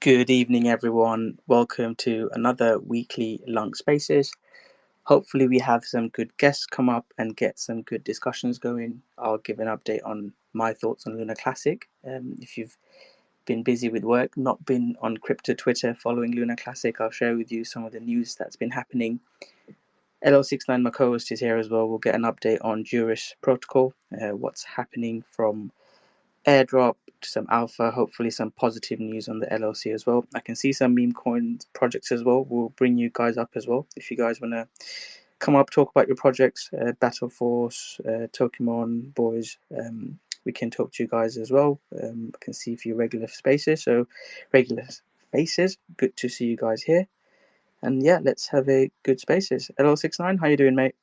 Good evening, everyone. Welcome to another weekly LUNC Spaces. Hopefully, we have some good guests come up and get some good discussions going. I'll give an update on my thoughts on Luna Classic. If you've been busy with work, not been on crypto Twitter following Luna Classic, I'll share with you some of the news that's been happening. LO69, my co-host, is here as well. We'll get an update on JURIS protocol, what's happening from airdrop to some alpha, hopefully some positive news on the LLC as well. I can see some meme coin projects as well. We'll bring you guys up as well if you guys want to come up, talk about your projects, Battle Force, Pokemon boys. We can talk to you guys as well. I can see a few regular spaces, so regular faces. Good to see you guys here. And yeah, let's have a good spaces. LO69, how you doing, mate?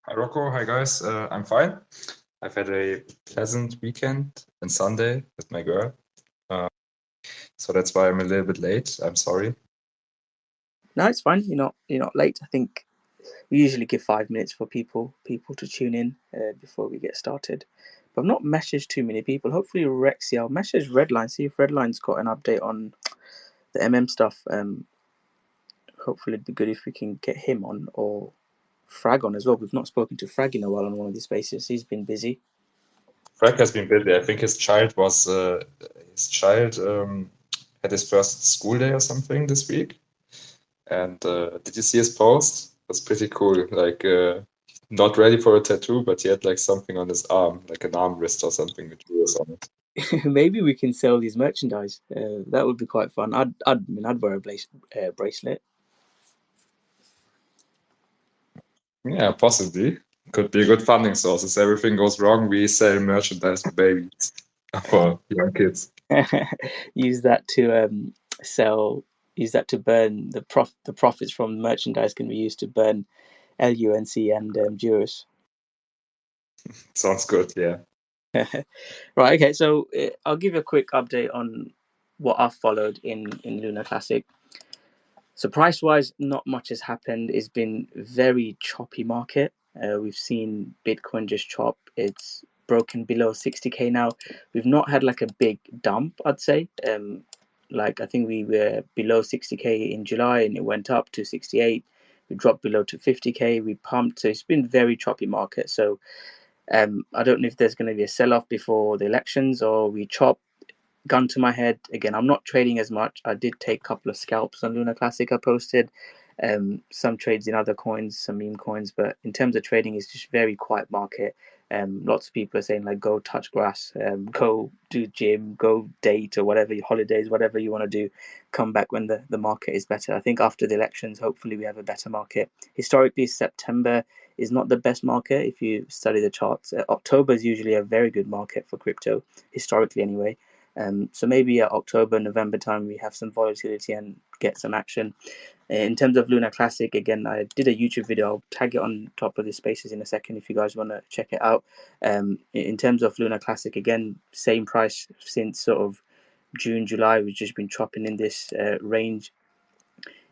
Hi Rocco, hi guys. I'm fine. I've had a pleasant weekend and Sunday with my girl, so that's why I'm a little bit late. I'm sorry. No, it's fine. You're not late. I think we usually give 5 minutes for people to tune in before we get started. But I've not messaged too many people. Hopefully, Rexy, I'll message Redline, see if Redline's got an update on the stuff. Hopefully, it'd be good if we can get him on or Frag on as well. We've not spoken to Frag in a while on one of these spaces. He's been busy. Frank has been busy. I think his child had his first school day or something this week. And did you see his post? That's pretty cool. Like not ready for a tattoo, but he had like something on his arm, like an armrest or something with jewels on it. Maybe we can sell these merchandise. That would be quite fun. I'd wear a bracelet. Yeah, possibly. Could be a good funding source. If everything goes wrong, we sell merchandise for babies, for young kids. Use that to sell. Use that to burn the profits from merchandise can be used to burn LUNC and Juris. Sounds good, yeah. Right. Okay. So I'll give you a quick update on what I've followed in Luna Classic. So price wise, not much has happened. It's been very choppy market. We've seen Bitcoin just chop. It's broken below 60k now. We've not had like a big dump, I'd say. Like I think we were below 60k in July and it went up to 68. We dropped below to 50k. We pumped. So it's been very choppy market. So I don't know if there's going to be a sell-off before the elections or we chop. Gun to my head again, I'm not trading as much. I did take a couple of scalps on Luna Classic. I posted some trades in other coins, some meme coins, but in terms of trading, it's just very quiet market. Lots of people are saying like go touch grass, go do gym, go date or whatever, your holidays, whatever you want to do, come back when the market is better. I think after the elections, hopefully we have a better market. Historically, September is not the best market if you study the charts. October is usually a very good market for crypto, historically anyway. So maybe at October, November time, we have some volatility and get some action. In terms of Luna Classic, again, I did a YouTube video. I'll tag it on top of the spaces in a second if you guys want to check it out. In terms of Luna Classic, again, same price since sort of June, July. We've just been chopping in this range.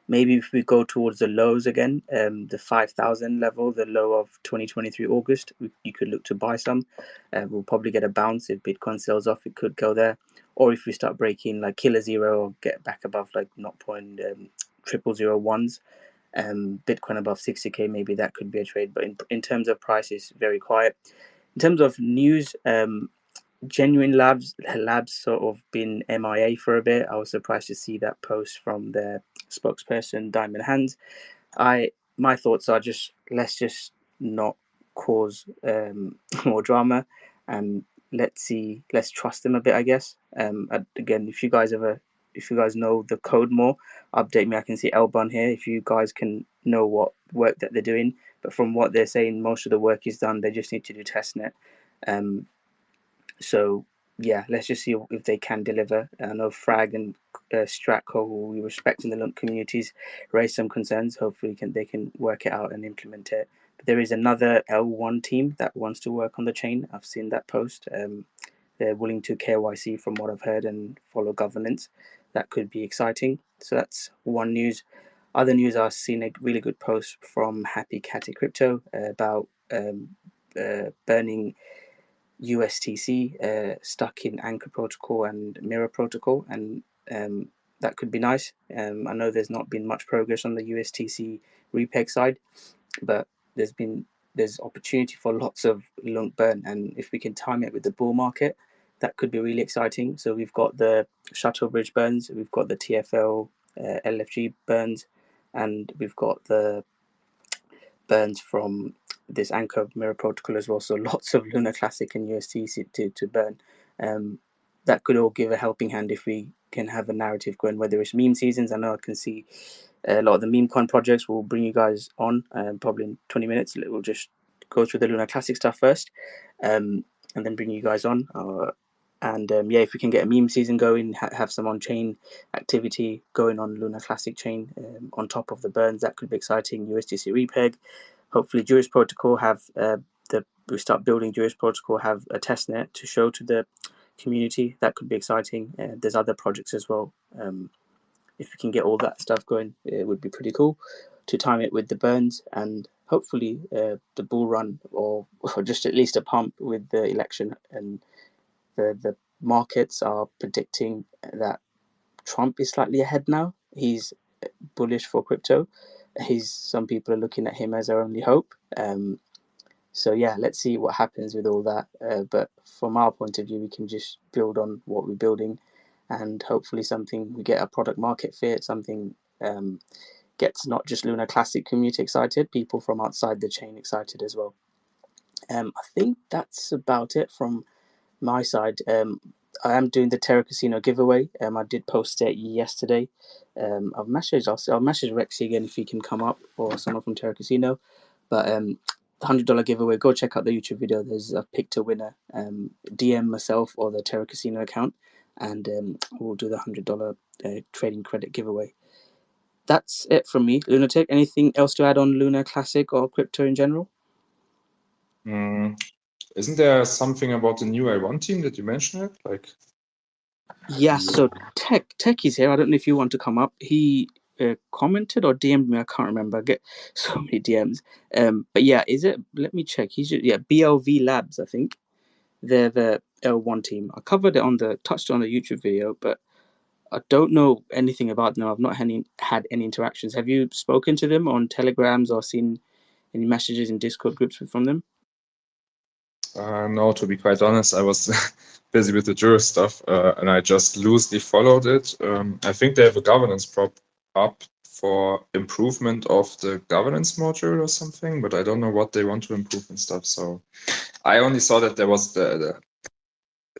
Maybe if we go towards the lows again, the 5,000 level, the low of 2023 August, you could look to buy some. We'll probably get a bounce if Bitcoin sells off. It could go there, or if we start breaking like killer zero or get back above like 0.0001s, Bitcoin above 60k, maybe that could be a trade. But in terms of price, it's very quiet. In terms of news, Genuine Labs sort of been MIA for a bit. I was surprised to see that post from their spokesperson Diamond Hands. My thoughts are let's just not cause more drama and let's trust them a bit, I guess. Again, if you guys know the code more, update me. I can see Elbon here if you guys can know what work that they're doing, but from what they're saying, most of the work is done. They just need to do testnet. So yeah, let's just see if they can deliver. I know Frag and Stratco, who we respect in the LUNC communities, raise some concerns. Hopefully they can work it out and implement it. But there is another L1 team that wants to work on the chain. I've seen that post. They're willing to KYC from what I've heard and follow governance. That could be exciting. So that's one news. Other news, I've seen a really good post from Happy Catty Crypto about burning USTC stuck in Anchor Protocol and Mirror Protocol, and that could be nice. I know there's not been much progress on the USTC repeg side, but there's opportunity for lots of LUNC burn, and if we can time it with the bull market, that could be really exciting. So we've got the Shuttle Bridge burns, we've got the TFL LFG burns, and we've got the burns from this Anchor Mirror protocol as well. So lots of Lunar Classic and USTC to burn. That could all give a helping hand if we can have a narrative going, whether it's meme seasons. I know I can see a lot of the meme coin projects will bring you guys on probably in 20 minutes. We'll just go through the Lunar Classic stuff first, and then bring you guys on. Yeah, if we can get a meme season going, have some on-chain activity going on Lunar Classic chain on top of the burns, that could be exciting. USDC repeg, hopefully Juris protocol have we start building Juris protocol, have a test net to show to the community. That could be exciting. There's other projects as well. If we can get all that stuff going, it would be pretty cool to time it with the burns, and hopefully the bull run or just at least a pump with the election. And the markets are predicting that Trump is slightly ahead now. He's bullish for crypto. Some people are looking at him as our only hope. So yeah, let's see what happens with all that. But from our point of view, we can just build on what we're building, and hopefully we get a product market fit, something gets not just Lunar Classic community excited, people from outside the chain excited as well. I think that's about it from my side. I am doing the TerraCasino giveaway. I did post it yesterday. I'll message Rexy again if he can come up, or someone from TerraCasino. But $100 giveaway. Go check out the YouTube video. I've picked a winner. DM myself or the TerraCasino account, and we'll do the $100 trading credit giveaway. That's it from me, Lunatic. Anything else to add on Lunar Classic or crypto in general? Isn't there something about the new L1 team that you mentioned? Yeah, so Tech is here. I don't know if you want to come up. He commented or DM'd me. I can't remember. I get so many DMs. But yeah, is it? Let me check. BLV Labs, I think. They're the L1 team. I covered it touched on the YouTube video, but I don't know anything about them. I've not had any interactions. Have you spoken to them on Telegrams or seen any messages in Discord groups from them? No, to be quite honest, I was busy with the JURIS stuff, and I just loosely followed it. I think they have a governance prop up for improvement of the governance module or something, but I don't know what they want to improve and stuff. So I only saw that there was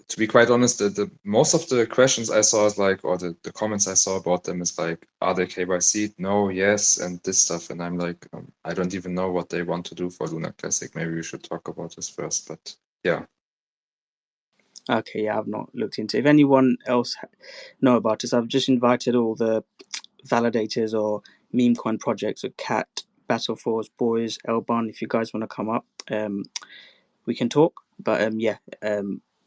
to be quite honest, the most of the questions I saw is or the comments I saw about them is are they KYC? No, yes, and this stuff. And I'm I don't even know what they want to do for Lunar Classic. Maybe we should talk about this first, but yeah. Okay, yeah, I've not looked into it. If anyone else know about this, I've just invited all the validators or meme coin projects or Cat, Battle Force, Boys, Elbon. If you guys want to come up, we can talk. But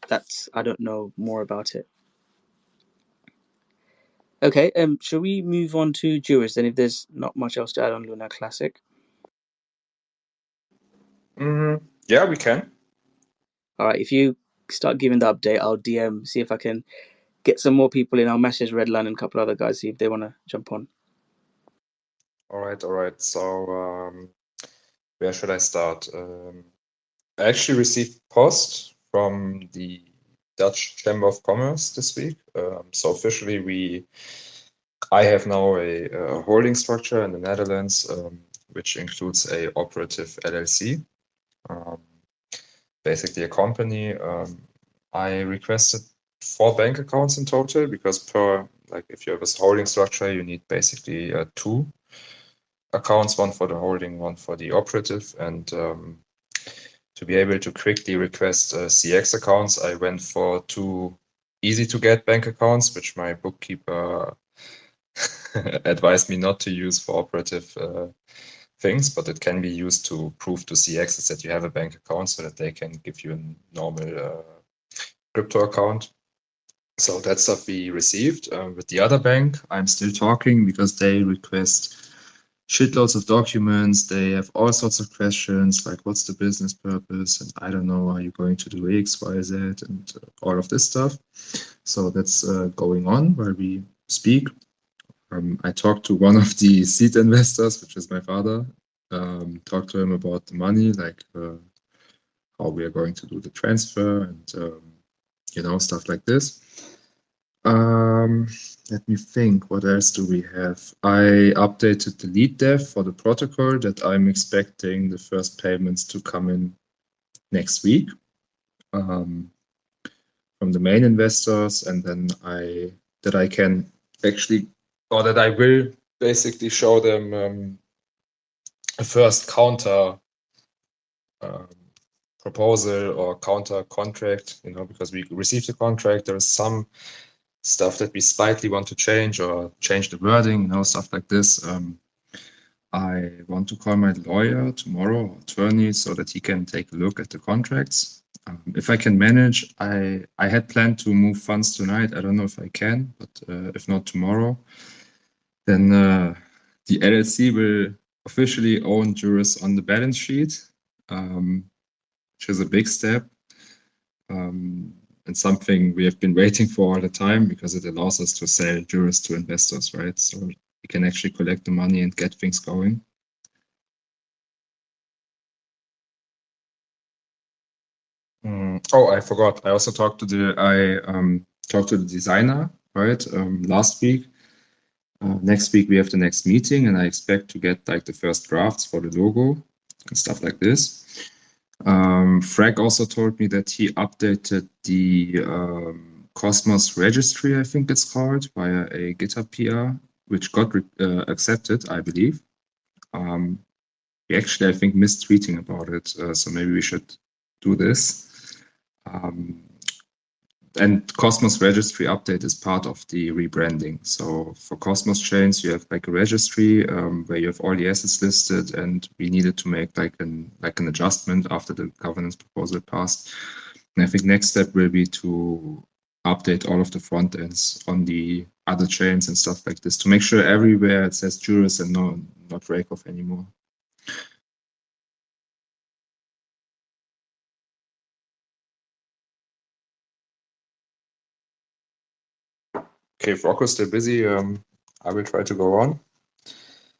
that's, I don't know more about it. Okay, shall we move on to Juris then, if there's not much else to add on Lunar Classic? Yeah, we can. All right, if you start giving the update, I'll DM, see if I can get some more people in. I'll message Redline and a couple other guys, see if they want to jump on. All right. So where should I start? I actually received post from the Dutch Chamber of Commerce this week. So officially, I have now a holding structure in the Netherlands, which includes a operative LLC, basically a company. I requested 4 bank accounts in total because if you have a holding structure, you need basically 2 accounts, one for the holding, one for the operative, and to be able to quickly request CX accounts, I went for 2 easy to get bank accounts, which my bookkeeper advised me not to use for operative things, but it can be used to prove to CXs that you have a bank account so that they can give you a normal crypto account. So that stuff we received. With the other bank, I'm still talking because they request shitloads of documents. They have all sorts of questions like what's the business purpose, and I don't know, are you going to do X, Y, Z, and all of this stuff. So that's going on while we speak. I talked to one of the seed investors, which is my father. Talked to him about the money, like how we are going to do the transfer and stuff like this. Let me think, what else do we have? I updated the lead dev for the protocol that I'm expecting the first payments to come in next week from the main investors, and then I will basically show them a first counter proposal or counter contract, because we received the contract. There is some stuff that we slightly want to change or change the wording, stuff like this. I want to call my lawyer tomorrow, or attorney, so that he can take a look at the contracts. If I can manage, I had planned to move funds tonight. I don't know if I can, but if not tomorrow, then the LLC will officially own JURIS on the balance sheet, which is a big step. And something we have been waiting for all the time, because it allows us to sell JURIS to investors, right? So we can actually collect the money and get things going. Oh, I forgot. I also talked to the designer, right? Last week. Next week we have the next meeting, and I expect to get like the first drafts for the logo and stuff like this. Frank also told me that he updated the Cosmos registry, I think it's called, via a GitHub PR, which got accepted, I believe. We actually, I think, missed tweeting about it, so maybe we should do this. And Cosmos registry update is part of the rebranding. So for Cosmos chains, you have like a registry where you have all the assets listed, and we needed to make like an adjustment after the governance proposal passed. And I think next step will be to update all of the front ends on the other chains and stuff like this to make sure everywhere it says JURIS and not Rakeoff anymore. Okay, if Rocco's still busy, I will try to go on.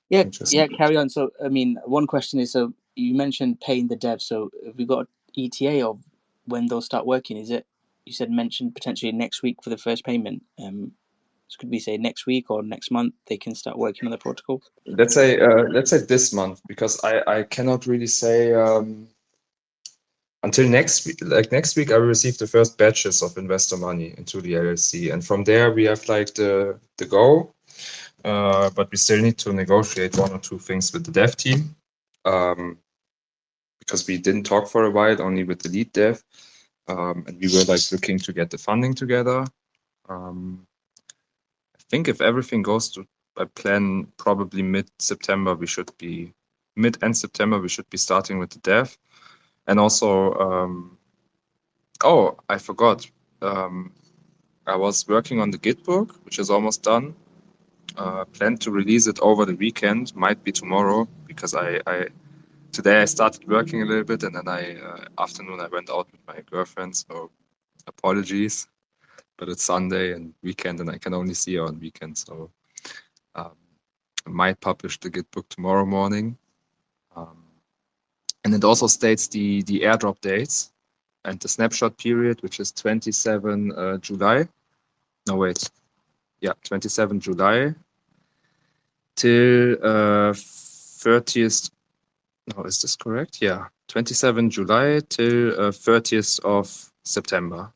Yeah, carry on. So, I mean, one question is, so you mentioned paying the devs. So have we got ETA of when they'll start working? Is it, you said mentioned potentially next week for the first payment? So could we say next week or next month they can start working on the protocol? Let's say this month, because I cannot really say until next week. Like next week, I will receive the first batches of investor money into the LLC, and from there we have like the go. But we still need to negotiate one or two things with the dev team, because we didn't talk for a while, only with the lead dev, and we were like looking to get the funding together. I think if everything goes to by plan, probably mid-end September we should be starting with the dev. And also, I forgot. I was working on the Git book, which is almost done. Plan to release it over the weekend, might be tomorrow, because today I started working a little bit, and then afternoon I went out with my girlfriend, so apologies. But it's Sunday and weekend, and I can only see her on weekend, so I might publish the Git book tomorrow morning. And it also states the airdrop dates and the snapshot period, which is 27 July. No, wait. Yeah, 27 July till 30th. No, is this correct? Yeah, 27 July till 30th of September.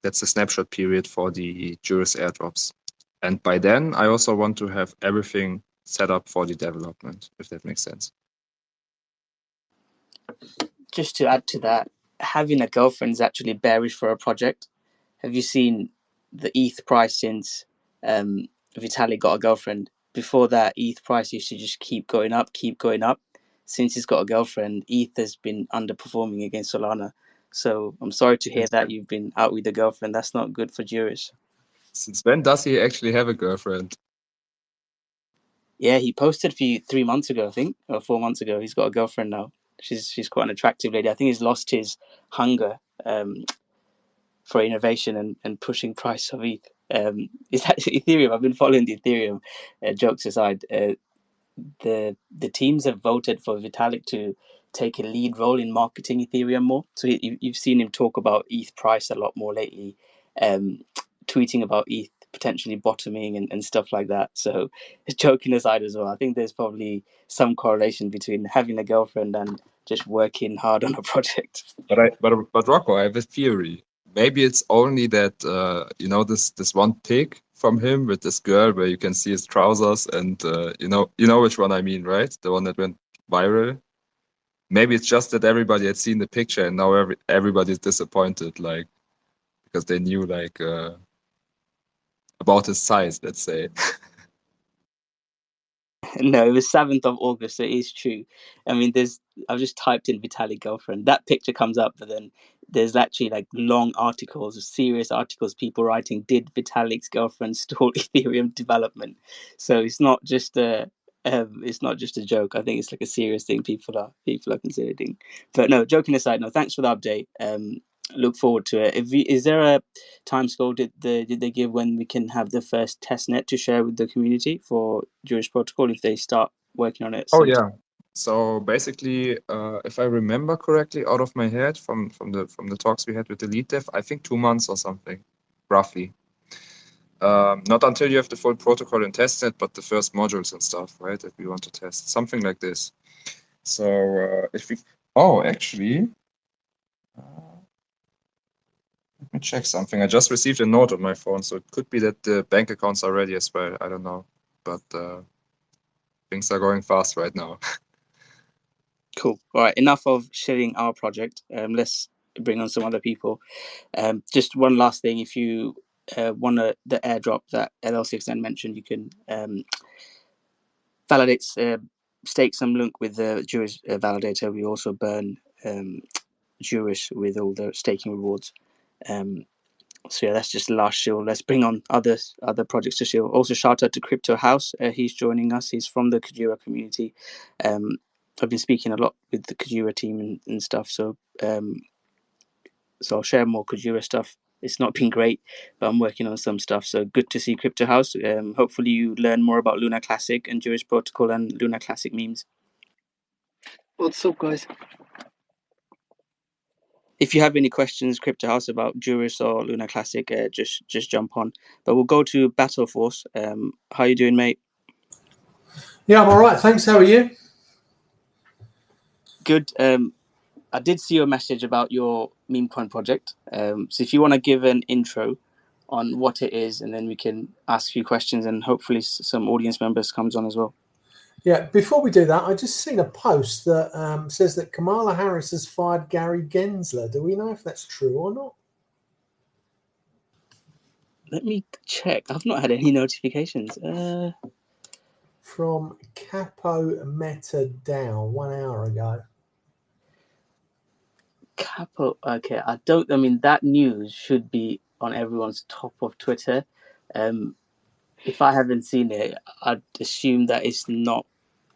That's the snapshot period for the JURIS airdrops. And by then, I also want to have everything set up for the development, if that makes sense. Just to add to that, having a girlfriend is actually bearish for a project. Have you seen the ETH price since Vitalik got a girlfriend? Before that, ETH price used to just keep going up. Since he's got a girlfriend, ETH has been underperforming against Solana. So I'm sorry to hear that you've been out with a girlfriend. That's not good for JURIS. Since when does he actually have a girlfriend? Yeah, he posted for you 3 months ago, I think, or 4 months ago. He's got a girlfriend now. She's quite an attractive lady. I think he's lost his hunger for innovation and pushing price of ETH. It's actually Ethereum. I've been following the Ethereum, jokes aside. The teams have voted for Vitalik to take a lead role in marketing Ethereum more. So you've seen him talk about ETH price a lot more lately, tweeting about ETH potentially bottoming and stuff like that. So joking aside as well, I think there's probably some correlation between having a girlfriend and just working hard on a project. But Rocco, I have a theory. Maybe it's only that this one pic from him with this girl where you can see his trousers and you know which one I mean, right? The one that went viral. Maybe it's just that everybody had seen the picture and now everybody's disappointed, like because they knew like about his size, let's say. No, it was 7th of August, so it is true. I mean, I've just typed in Vitalik girlfriend. That picture comes up, but then there's actually like long articles, serious articles, people writing, did Vitalik's girlfriend stall Ethereum development? So it's not just a joke. I think it's like a serious thing people are considering. But no, joking aside, no, thanks for the update. Look forward to it. Is there a time scale did they give when we can have the first test net to share with the community for Juris Protocol if they start working on it? Oh yeah. So basically, if I remember correctly, out of my head, from the talks we had with the lead dev, I think 2 months or something, roughly. Not until you have the full protocol and test it, but the first modules and stuff, right? That we want to test, something like this. So actually, let me check something. I just received a note on my phone, so it could be that the bank accounts are ready as well. I don't know, but things are going fast right now. Cool. All right. Enough of sharing our project. Let's bring on some other people. Just one last thing. If you want the airdrop that LL6N mentioned, you can validate, stake some LUNC with the Juris validator. We also burn Juris with all the staking rewards. So yeah, that's just the last shield. Let's bring on other projects to shield. Also, shout out to Crypto House. He's joining us. He's from the Kajura community. I've been speaking a lot with the Kajura team and stuff. So I'll share more Kajura stuff. It's not been great, but I'm working on some stuff. So good to see Crypto House. Hopefully you learn more about Luna Classic and Juris Protocol and Luna Classic memes. What's up, guys? If you have any questions, Crypto House, about Juris or Luna Classic, just jump on. But we'll go to Battle Force. How you doing, mate? Yeah, I'm all right. Thanks. How are you? Good. I did see your message about your meme coin project. So if you want to give an intro on what it is, and then we can ask a few questions, and hopefully some audience members comes on as well. Yeah, before we do that, I just seen a post that says that Kamala Harris has fired Gary Gensler. Do we know if that's true or not? Let me check. I've not had any notifications. From Capo Meta DAO 1 hour ago. Capo, okay. I mean, that news should be on everyone's top of Twitter. If I haven't seen it, I'd assume that it's not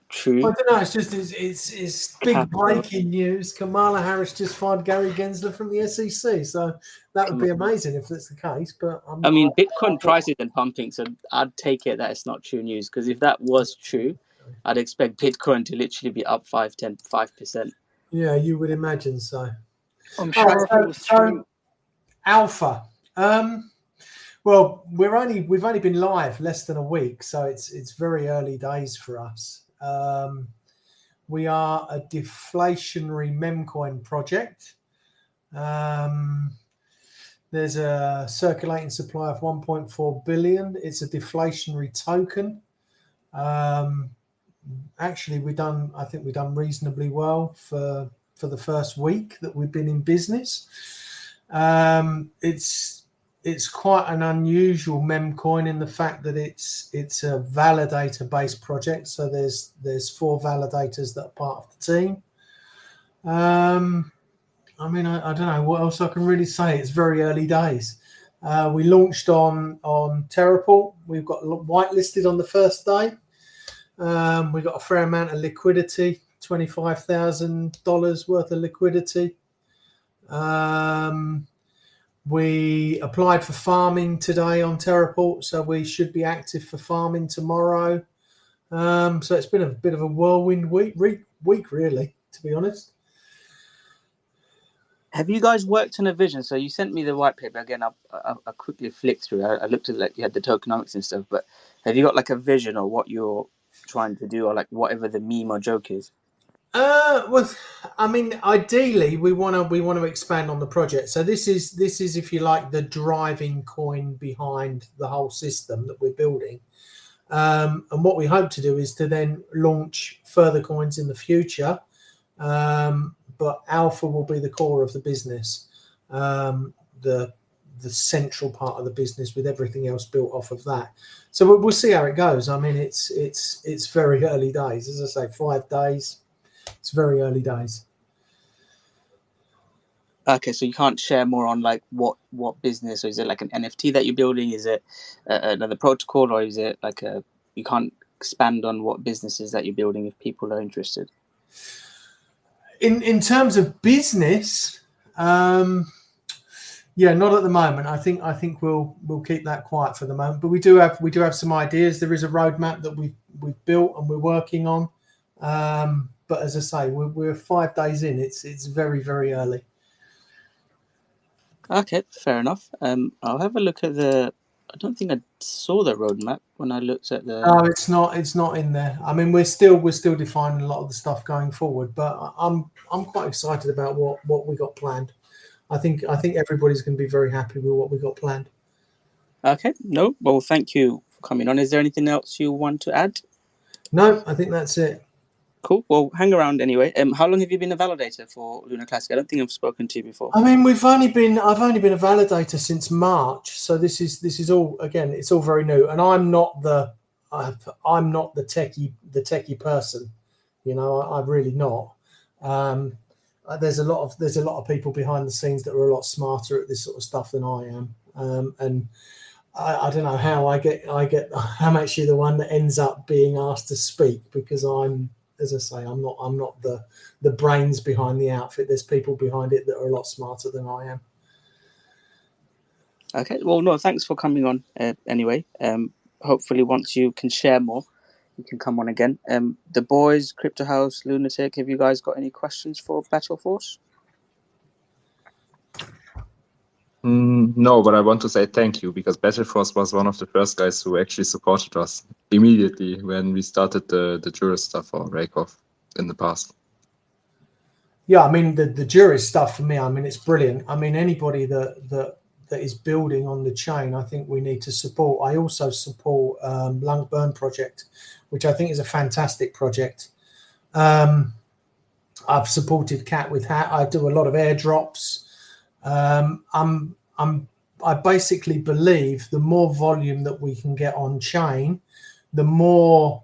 true. I don't know. It's just it's big breaking news. Kamala Harris just fired Gary Gensler from the SEC, so that would be amazing if that's the case. But I mean, Bitcoin prices are pumping, so I'd take it that it's not true news. Because if that was true, I'd expect Bitcoin to literally be up 5%. Yeah, you would imagine so. I'm sure if it was true. Alpha. Well, we've only been live less than a week, so it's very early days for us. We are a deflationary memcoin project. There's a circulating supply of 1.4 billion. It's a deflationary token. Actually, I think we've done reasonably well for the first week that we've been in business. It's quite an unusual memcoin in the fact that it's a validator-based project. So there's 4 validators that are part of the team. I mean, I don't know what else I can really say. It's very early days. We launched on Terraport. We've got whitelisted on the first day. We got a fair amount of liquidity, $25,000 worth of liquidity. We applied for farming today on Terraport, so we should be active for farming tomorrow. So it's been a bit of a whirlwind week, really, to be honest. Have you guys worked on a vision? So you sent me the white paper again. I quickly flicked through. I looked at like you had the tokenomics and stuff, but have you got like a vision or what you're trying to do, or like whatever the meme or joke is? Well, I mean, ideally, we want to expand on the project. So this is, if you like, the driving coin behind the whole system that we're building. And what we hope to do is to then launch further coins in the future. But Alpha will be the core of the business, the central part of the business, with everything else built off of that. So we'll see how it goes. I mean, it's very early days. As I say, 5 days. It's very early days. Okay, so you can't share more on like what business, or is it like an NFT that you're building? Is it another protocol, or is it like you can't expand on what businesses that you're building if people are interested? In terms of business, yeah, not at the moment. I think we'll keep that quiet for the moment. But we do have some ideas. There is a roadmap that we've built and we're working on. But as I say, we're 5 days in. It's very, very early. Okay, fair enough. I'll have a look at I don't think I saw the roadmap when I looked at the. No, it's not in there. I mean, we're still defining a lot of the stuff going forward. But I'm quite excited about what we got planned. I think everybody's going to be very happy with what we got planned. Okay, no, well, thank you for coming on. Is there anything else you want to add? No, I think that's it. Cool. Well, hang around anyway. How long have you been a validator for Luna Classic? I don't think I've spoken to you before. I mean, I've only been a validator since March, so this is all, again, it's all very new, and I'm not the techie person, you know. I'm really not. There's a lot of people behind the scenes that are a lot smarter at this sort of stuff than I am, and I don't know how I'm actually the one that ends up being asked to speak, because as I say, I'm not the brains behind the outfit. There's people behind it that are a lot smarter than I am. Okay. Well, no, thanks for coming on anyway. Hopefully once you can share more, you can come on again. The boys, Crypto House, Lunatic, have you guys got any questions for Battle Force? No, but I want to say thank you, because Battle Force was one of the first guys who actually supported us immediately when we started the JURIS stuff for Rakoff in the past. Yeah, I mean, the JURIS stuff for me, I mean, it's brilliant. I mean, anybody that is building on the chain, I think we need to support. I also support LUNC Burn project, which I think is a fantastic project. I've supported Cat with Hat. I do a lot of airdrops. I basically believe the more volume that we can get on chain, the more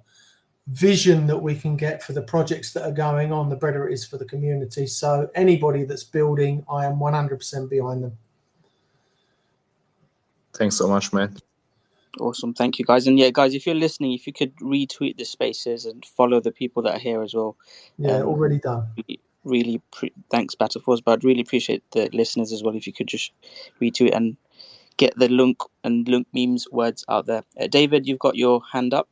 vision that we can get for the projects that are going on, the better it is for the community. So anybody that's building, I am 100% behind them. Thanks so much, man. Awesome. Thank you, guys. And yeah, guys, if you're listening, if you could retweet the spaces and follow the people that are here as well. Yeah, already done. Really, thanks, Battle Force, but I'd really appreciate the listeners as well if you could just retweet and get the LUNC and LUNC memes words out there. David, you've got your hand up.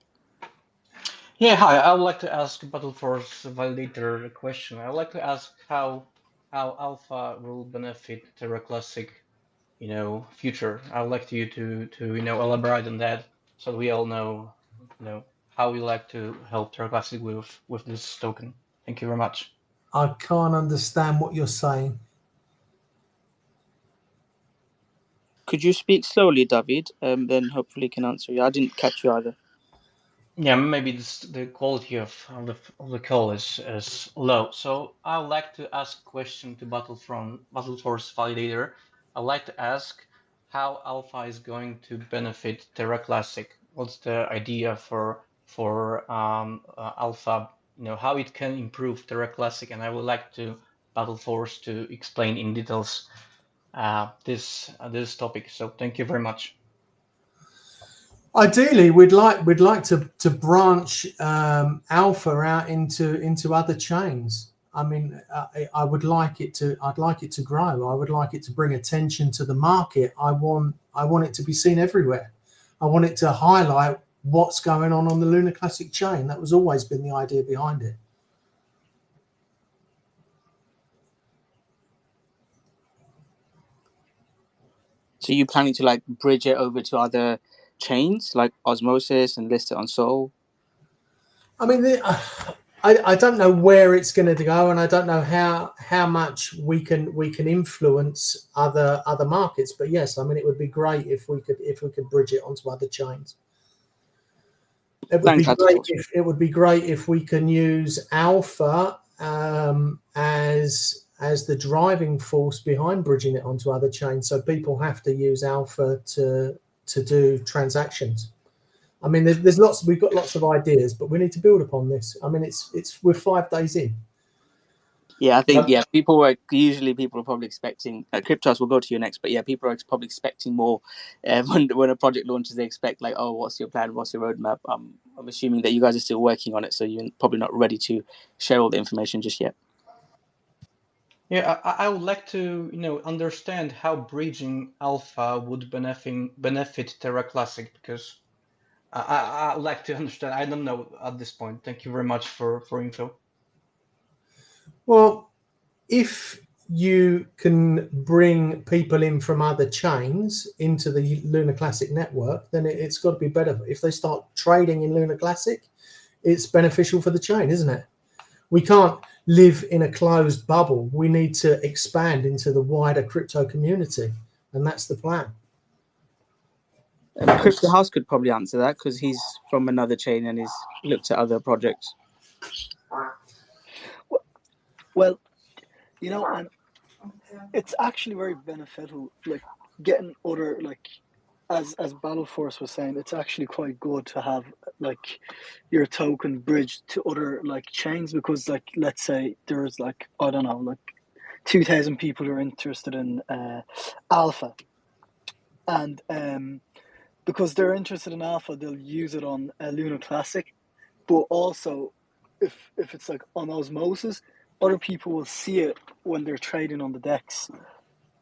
Yeah, hi. I would like to ask Battle Force Validator a question. I would like to ask how Alpha will benefit Terra Classic, future. I would like you to elaborate on that, so we all know, how we like to help Terra Classic with this token. Thank you very much. I can't understand what you're saying. Could you speak slowly, David? Then hopefully he can answer you. I didn't catch you either. Yeah, maybe the quality of the call is low. So I would like to ask a question to Battle Force Validator. I'd like to ask how Alpha is going to benefit Terra Classic. What's the idea for Alpha? How it can improve Terra Classic, and I would like to Battle Force to explain in details this topic. So thank you very much. Ideally, we'd like to branch Alpha out into other chains. I mean, I would like it to. I'd like it to grow. I would like it to bring attention to the market. I want it to be seen everywhere. I want it to highlight what's going on the Lunar Classic chain. That was always been the idea behind it. So you planning to like bridge it over to other chains like Osmosis and list it on Sol? I mean, I don't know where it's going to go, and I don't know how much we can influence other markets. But yes, I mean, it would be great if we could bridge it onto other chains. It would be great if we can use Alpha as the driving force behind bridging it onto other chains. So people have to use Alpha to do transactions. I mean, we've got lots of ideas, but we need to build upon this. I mean, we're 5 days in. Yeah, I think people are probably expecting Cryptos. We'll go to you next, but yeah, people are probably expecting more when a project launches. They expect like, oh, what's your plan? What's your roadmap? I'm assuming that you guys are still working on it, so you're probably not ready to share all the information just yet. Yeah, I would like to understand how bridging Alpha would benefit Terra Classic, because I would like to understand. I don't know at this point. Thank you very much for info. Well, if you can bring people in from other chains into the Lunar Classic network, then it's got to be better. If they start trading in Lunar Classic, it's beneficial for the chain, isn't it? We can't live in a closed bubble. We need to expand into the wider crypto community, and that's the plan. Crypto House could probably answer that because he's from another chain and he's looked at other projects. Well, and it's actually very beneficial, like getting other, like as Battle Force was saying, it's actually quite good to have like your token bridged to other like chains, because like let's say there's like, I don't know, like 2,000 people who are interested in Alpha, and because they're interested in Alpha, they'll use it on Lunar Classic, but also if it's like on Osmosis, other people will see it when they're trading on the DEX,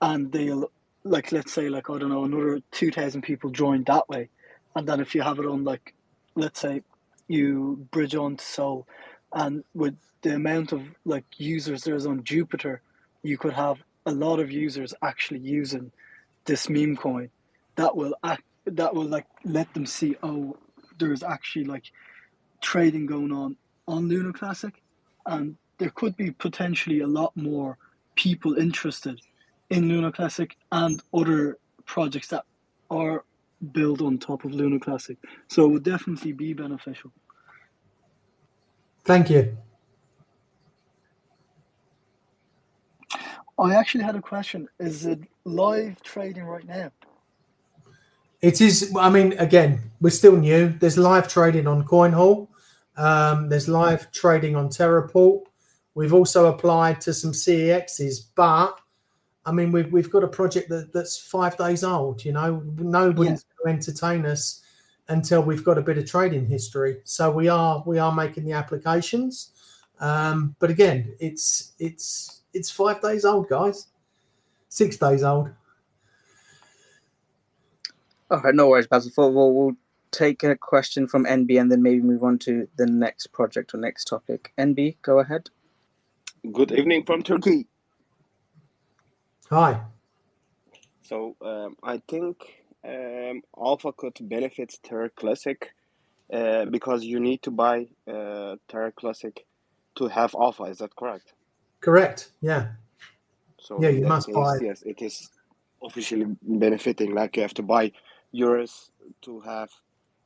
and they'll, like, let's say, like, I don't know, another 2,000 people join that way. And then if you have it on, like, let's say you bridge on to Sol, and with the amount of, like, users there's on Jupiter, you could have a lot of users actually using this meme coin that will like let them see, oh, there's actually like trading going on Lunar Classic, and there could be potentially a lot more people interested in Lunar Classic and other projects that are built on top of Lunar Classic. So it would definitely be beneficial. Thank you. I actually had a question. Is it live trading right now? It is. I mean, again, we're still new. There's live trading on CoinHall. There's live trading on TerraPort. We've also applied to some CEXs, but I mean, we've got a project that's 5 days old. Nobody's going to entertain us until we've got a bit of trading history. So we are making the applications, but again, it's 5 days old, guys. 6 days old. All right, no worries, Basil. We'll take a question from NB and then maybe move on to the next project or next topic. NB, go ahead. Good evening from Turkey. Hi. So I think Alpha could benefit Terra Classic because you need to buy Terra Classic to have Alpha. Is that correct? Correct. Yeah. So yeah, you must buy. Yes, it is officially benefiting. Like you have to buy URIS to have.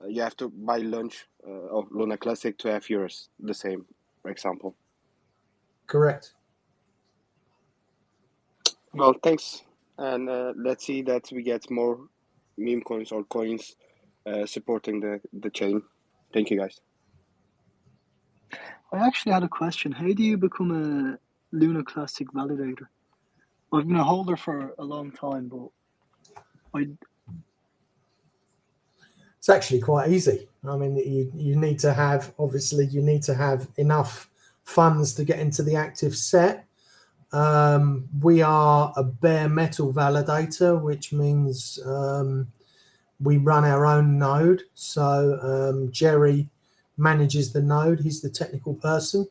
You have to buy LUNC of Luna Classic to have URIS. The same, for example. Correct. Well, thanks. And let's see that we get more meme coins or coins supporting the chain. Thank you, guys. I actually had a question. How do you become a Lunar Classic validator? I've been a holder for a long time, but It's actually quite easy. I mean, you need to have enough funds to get into the active set. We are a bare metal validator, which means we run our own node. So Jerry manages the node. He's the technical person.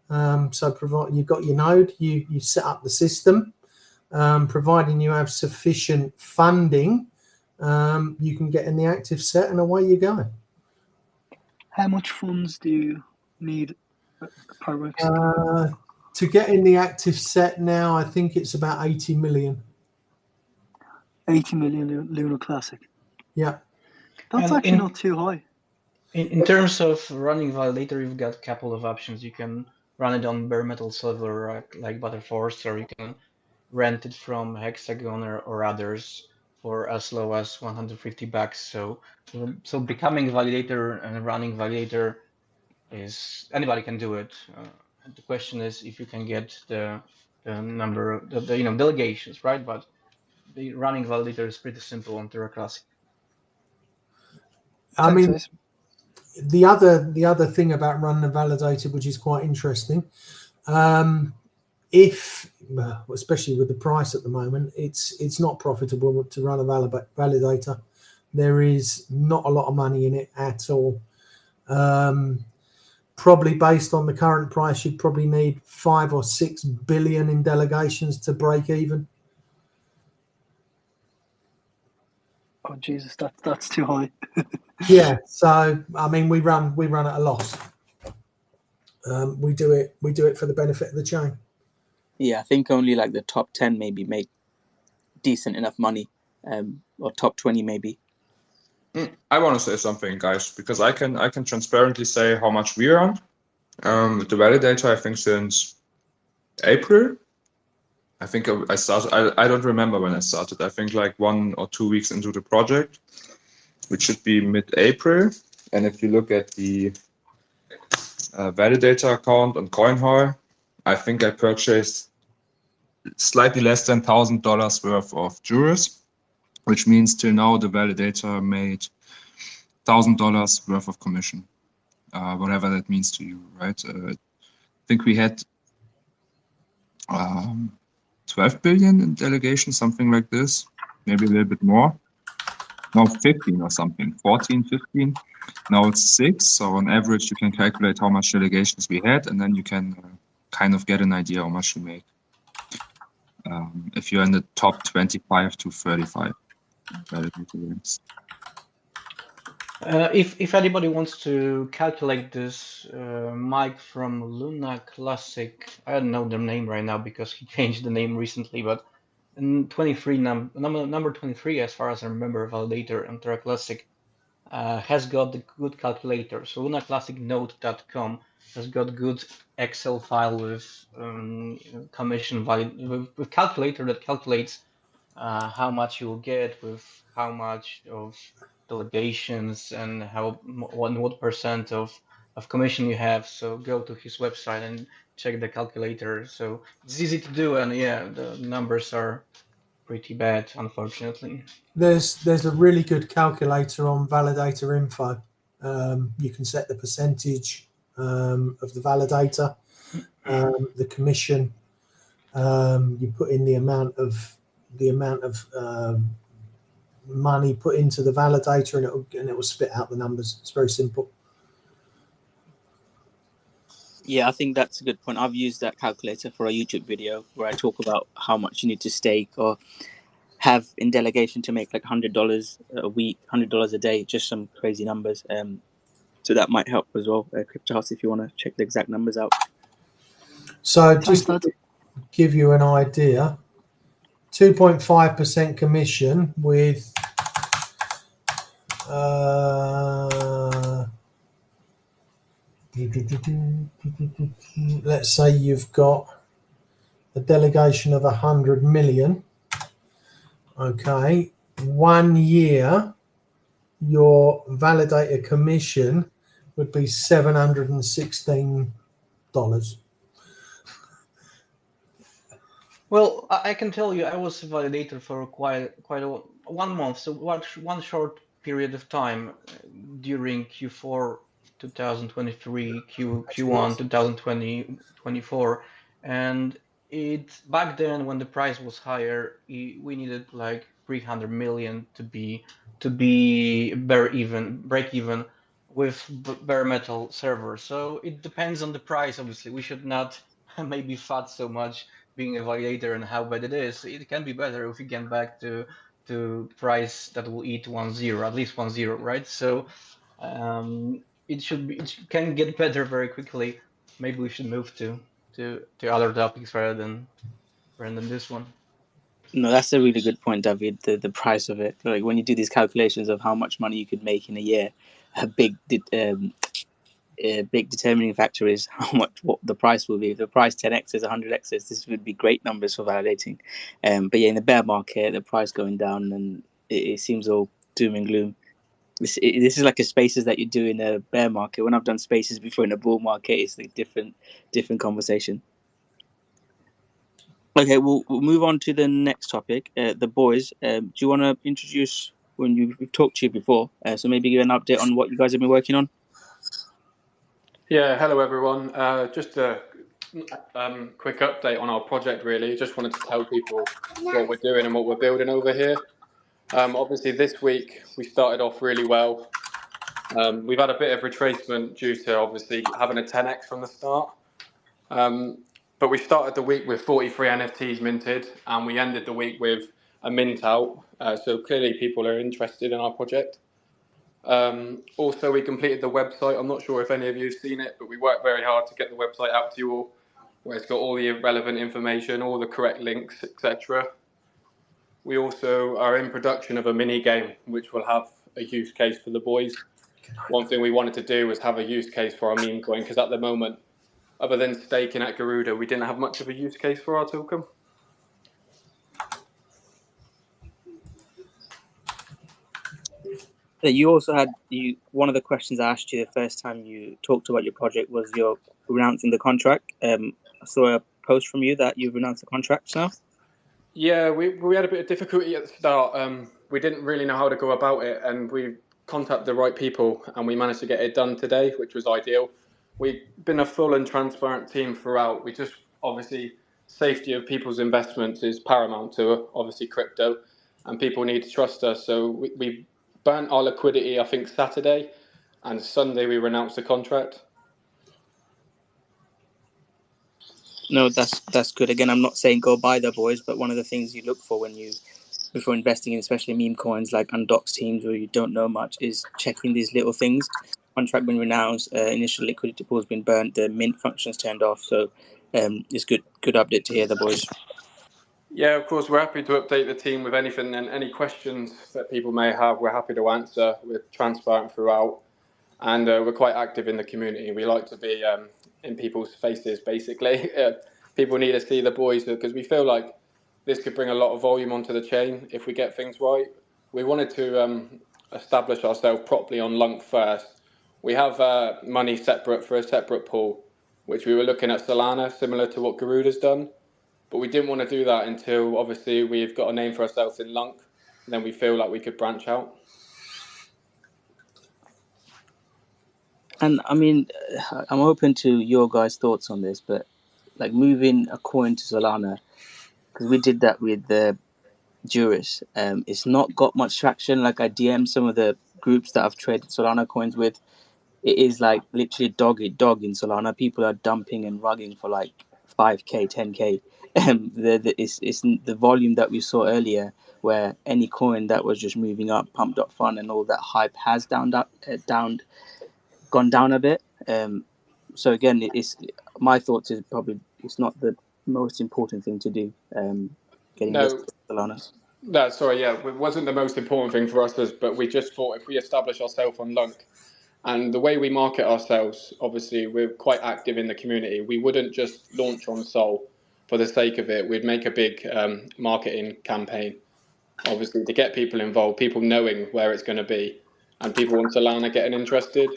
So provide you've got your node, you set up the system. Providing you have sufficient funding, you can get in the active set and away you go. How much funds do you need per week? To get in the active set now, I think it's about 80 million. 80 million Luna Classic. Yeah. That's actually not too high. In terms of running validator, you've got a couple of options. You can run it on bare metal server like Butterforce, or you can rent it from Hexagon or others for as low as $150. So becoming a validator and running validator is anybody can do it. The question is if you can get the number of the delegations, right? But the running validator is pretty simple on TerraCasino. I mean, the other thing about running a validator, which is quite interesting, especially with the price at the moment, it's not profitable to run a validator. There is not a lot of money in it at all. Probably based on the current price, you'd probably need 5 or 6 billion in delegations to break even. Oh Jesus, that's too high. Yeah, so I mean, we run at a loss. We do it for the benefit of the chain. Yeah, I think only like the top 10 maybe make decent enough money, or top 20 maybe. I want to say something, guys, because I can transparently say how much we earn with the validator. I think since April. I think I started. I don't remember when I started. I think like 1 or 2 weeks into the project, which should be mid-April. And if you look at the validator account on CoinHall, I think I purchased slightly less than $1,000 worth of JURIS, which means till now the validator made $1,000 worth of commission, whatever that means to you, right? I think we had 12 billion in delegation, something like this, maybe a little bit more. No, 15 or something, 14, 15. Now it's 6. So on average, you can calculate how much delegations we had, and then you can kind of get an idea how much you make. If you're in the top 25 to 35 ranks. If anybody wants to calculate this, Mike from Luna Classic, I don't know their name right now because he changed the name recently, but in 23 number 23, as far as I remember, validator and TerraCasino has got the good calculator. So lunaclassicnode.com has got good Excel file with commission value with calculator that calculates how much you will get with how much of delegations and what percent of commission you have. So go to his website and check the calculator. So it's easy to do, and yeah, the numbers are pretty bad, unfortunately. There's a really good calculator on validator info. You can set the percentage of the validator, the commission. You put in the amount of money put into the validator, and it will spit out the numbers. It's very simple. Yeah, I think that's a good point. I've used that calculator for a YouTube video where I talk about how much you need to stake or have in delegation to make like $100 a week, $100 a day, just some crazy numbers. So that might help as well, Crypto House, if you want to check the exact numbers out. So just to give you an idea, 2.5% commission with let's say you've got a delegation of 100 million. Okay, 1 year, your validator commission would be $716. Well, I can tell you, I was a validator for quite 1 month, so one short period of time during Q4 2023 Q1 2024, and back then when the price was higher, we needed like 300 million to be break even with bare metal servers. So it depends on the price. Obviously, we should not maybe fat so much being a validator and how bad it is. It can be better if we get back to price that will eat 1-0, at least 1-0, right? So it can get better very quickly. Maybe we should move to other topics rather than this one. No, that's a really good point, David. The price of it, like when you do these calculations of how much money you could make in a year, a big determining factor is what the price will be. If the price 10x's, 100x's, this would be great numbers for validating. But yeah, in the bear market, the price going down, and it seems all doom and gloom. This is like a spaces that you do in a bear market. When I've done spaces before in a bull market, it's a different conversation. Okay, we'll move on to the next topic. The boys, do you want to introduce when we've talked to you before? So maybe give an update on what you guys have been working on. Yeah, hello everyone. Just a quick update on our project, really. Just wanted to tell people what we're doing and what we're building over here. Obviously, this week we started off really well. We've had a bit of retracement due to obviously having a 10x from the start. But we started the week with 43 NFTs minted, and we ended the week with a mint out. So clearly people are interested in our project. Also, we completed the website. I'm not sure if any of you have seen it, but we worked very hard to get the website out to you all, where it's got all the relevant information, all the correct links, etc. We also are in production of a mini game, which will have a use case for the boys. One thing we wanted to do was have a use case for our meme coin, because at the moment, other than staking at Garuda, we didn't have much of a use case for our token. You also had one of the questions I asked you the first time you talked about your project was you're renouncing the contract. I saw a post from you that you've renounced the contract now. Yeah, we had a bit of difficulty at the start. We didn't really know how to go about it, and we contacted the right people, and we managed to get it done today, which was ideal. We've been a full and transparent team throughout. We just, obviously, safety of people's investments is paramount to, obviously, crypto, and people need to trust us. So we burnt our liquidity, I think, Saturday, and Sunday we renounced the contract. No, that's good. Again, I'm not saying go buy the boys, but one of the things you look for before investing in especially meme coins like undoxed teams where you don't know much is checking these little things. Contract been renounced, initial liquidity pool has been burnt, the mint functions turned off. So it's good update to hear the boys. Yeah, of course, we're happy to update the team with anything and any questions that people may have. We're happy to answer. We're transparent throughout, and we're quite active in the community. We like to be in people's faces, basically. People need to see the boys because we feel like this could bring a lot of volume onto the chain if we get things right. We wanted to establish ourselves properly on LUNC first. We have money separate for a separate pool, which we were looking at Solana, similar to what Garuda's done. But we didn't want to do that until, obviously, we've got a name for ourselves in LUNC. And then we feel like we could branch out. And I mean, I'm open to your guys' thoughts on this, but like moving a coin to Solana, because we did that with the JURIS. It's not got much traction. Like I DM some of the groups that I've traded Solana coins with. It is like literally dog in Solana. People are dumping and rugging for like 5k, 10k. It's the volume that we saw earlier, where any coin that was just moving up, pump.fun and all that hype has gone down a bit. So again, my thoughts is probably it's not the most important thing to do. Getting this to Solana. No, sorry, yeah, it wasn't the most important thing for us, but we just thought if we establish ourselves on LUNC, and the way we market ourselves, obviously, we're quite active in the community. We wouldn't just launch on Sol for the sake of it. We'd make a big marketing campaign, obviously, to get people involved, people knowing where it's going to be, and people on Solana getting interested.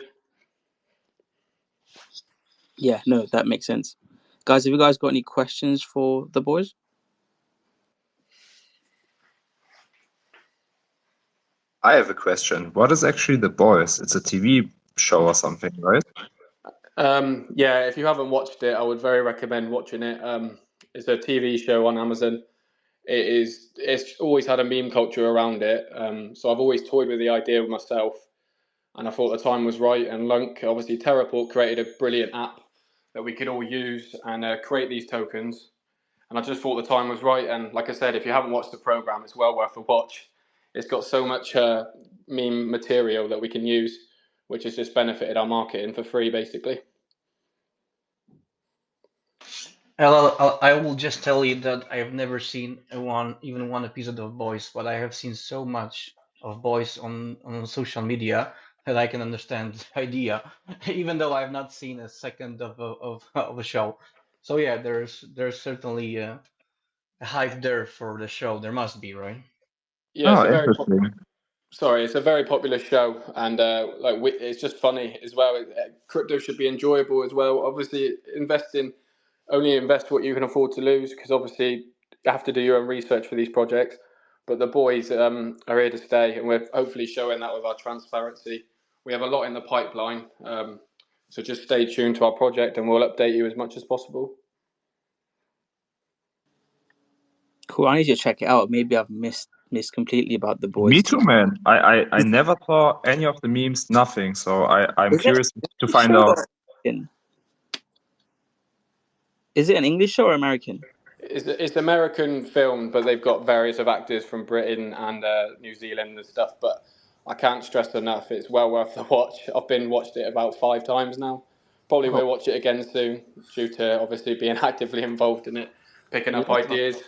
Yeah, no, that makes sense. Guys, have you guys got any questions for the boys? I have a question. What is actually the boys? It's a TV show or something, right? Yeah, if you haven't watched it, I would very recommend watching it. It's a TV show on Amazon. It's always had a meme culture around it. So I've always toyed with the idea of myself, and I thought the time was right. And LUNC, obviously, TerraPort created a brilliant app that we could all use and create these tokens. And I just thought the time was right. And like I said, if you haven't watched the program, it's well worth a watch. It's got so much meme material that we can use, which has just benefited our marketing for free, basically. I will just tell you that I have never seen even one episode of Boys, but I have seen so much of Boys on social media that I can understand the idea, even though I have not seen a second of a show. So yeah, there's certainly a hype there for the show. There must be, right? Yeah, Oh, it's a very interesting. it's a very popular show, and it's just funny as well. Crypto should be enjoyable as well. Obviously, only invest what you can afford to lose, because obviously you have to do your own research for these projects. But the boys are here to stay, and we're hopefully showing that with our transparency. We have a lot in the pipeline, so just stay tuned to our project, and we'll update you as much as possible. Cool. I need to check it out. Maybe I've missed completely about the boys. Me too, man. I never saw any of the memes, nothing. So I'm curious to find out. Is it an English show or American? It's American filmed, but they've got various of actors from Britain and New Zealand and stuff. But I can't stress enough, it's well worth the watch. I've watched it about 5 times now. Probably will watch it again soon, due to obviously being actively involved in it, picking up ideas.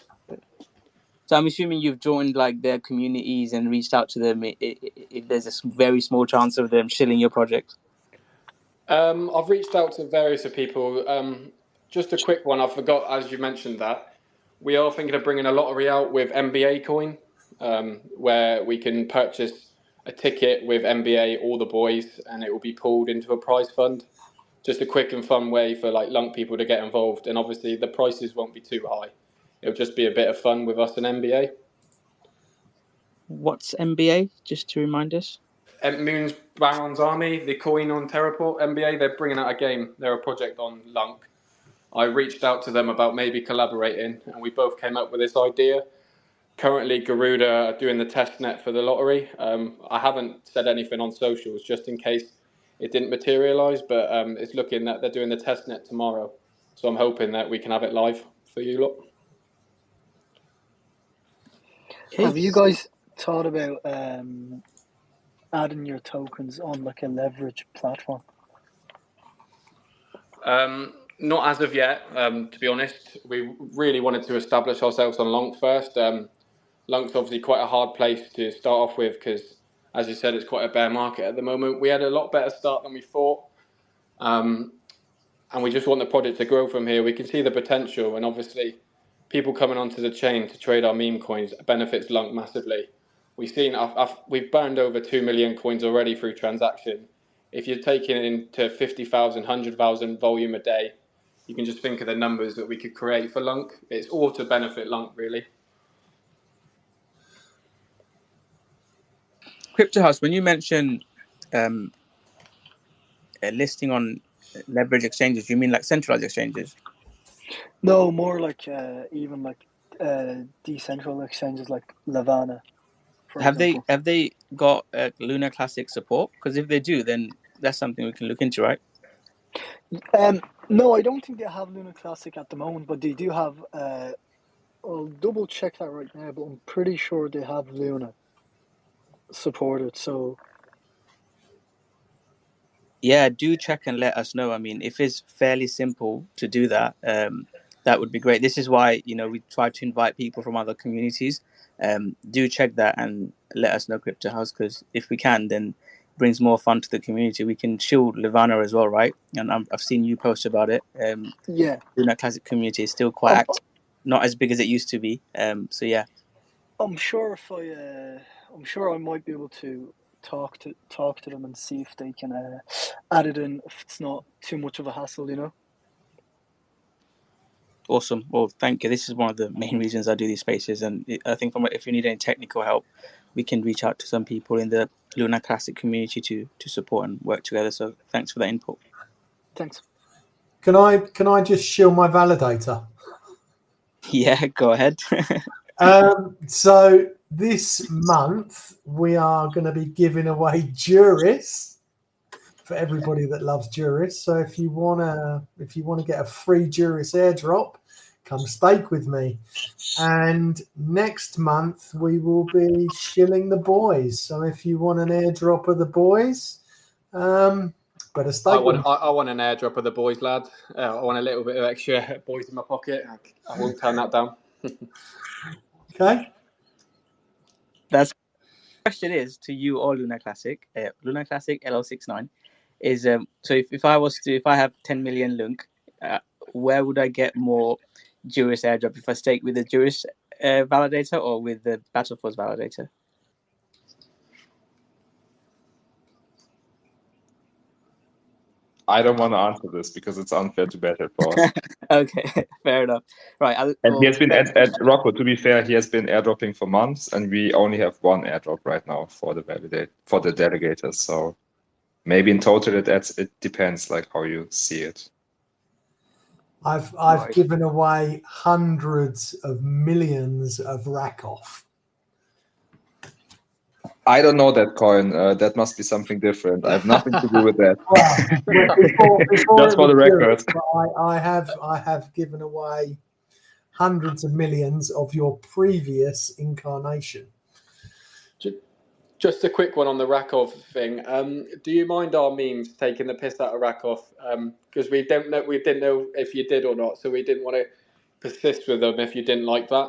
So I'm assuming you've joined like their communities and reached out to them. If there's a very small chance of them shilling your project. I've reached out to various of people. Just a quick one, I forgot, as you mentioned that. We are thinking of bringing a lottery out with NBA coin, where we can purchase a ticket with NBA, all the boys, and it will be pulled into a prize fund. Just a quick and fun way for like LUNC people to get involved, and obviously the prices won't be too high. It'll just be a bit of fun with us and NBA. What's NBA? Just to remind us. Moon's Baron's Army, the coin on TerraPort. NBA, they're bringing out a game. They're a project on LUNC. I reached out to them about maybe collaborating, and we both came up with this idea. Currently, Garuda are doing the test net for the lottery. I haven't said anything on socials just in case it didn't materialise, but it's looking that they're doing the test net tomorrow. So I'm hoping that we can have it live for you lot. Have you guys thought about adding your tokens on like a leverage platform? Not as of yet, to be honest. We really wanted to establish ourselves on LUNC first. LUNC's obviously quite a hard place to start off with because, as you said, it's quite a bear market at the moment. We had a lot better start than we thought, and we just want the project to grow from here. We can see the potential, and obviously people coming onto the chain to trade our meme coins benefits LUNC massively. We've burned over 2 million coins already through transaction. If you're taking it into 50,000, 100,000 volume a day, you can just think of the numbers that we could create for LUNC. It's all to benefit LUNC, really. Crypto House, when you mention a listing on leverage exchanges, you mean like centralized exchanges? No, more like even like decentralized exchanges like Lavana. Have they got Luna Classic support? Because if they do, then that's something we can look into, right? No, I don't think they have Luna Classic at the moment, but they do have. I'll double check that right now, but I'm pretty sure they have Luna supported. So yeah, do check and let us know. I mean, if it's fairly simple to do that, that would be great. This is why we try to invite people from other communities. Do check that and let us know, Crypto House, because if we can, then brings more fun to the community. We can shield Levana as well, right? And I've seen you post about it. Yeah, Luna Classic community is still quite active, not as big as it used to be. So yeah, I'm sure I'm sure I might be able to talk to them and see if they can add it in if it's not too much of a hassle, Awesome. Well, thank you. This is one of the main reasons I do these spaces, and I think if you need any technical help, we can reach out to some people in the Luna Classic community to support and work together. So thanks for that input. Thanks. Can I just shill my validator? Yeah, go ahead. So this month we are going to be giving away JURIS for everybody that loves JURIS. So if you wanna get a free JURIS airdrop, come stake with me. And next month we will be shilling the boys. So if you want an airdrop of the boys, better stake. I want an airdrop of the boys, lad. I want a little bit of extra boys in my pocket. I won't turn that down. Okay. That's the question is to you or Luna Classic LL69 is so if I have 10 million LUNC, where would I get more JURIS airdrop, if I stake with the JURIS validator or with the Battleforce validator? I don't want to answer this because it's unfair to Battleforce. Okay, fair enough. Right, and he has been at Rocco. To be fair, he has been airdropping for months, and we only have one airdrop right now for the delegators. So maybe in total it depends like how you see it. I've Right. given away hundreds of millions of Rakoff. I don't know that coin. That must be something different. I have nothing to do with that. Before Just for the record. I have given away hundreds of millions of your previous incarnation. Just a quick one on the Rakov thing. Do you mind our memes taking the piss out of Rakov? Because we didn't know if you did or not, so we didn't want to persist with them if you didn't like that.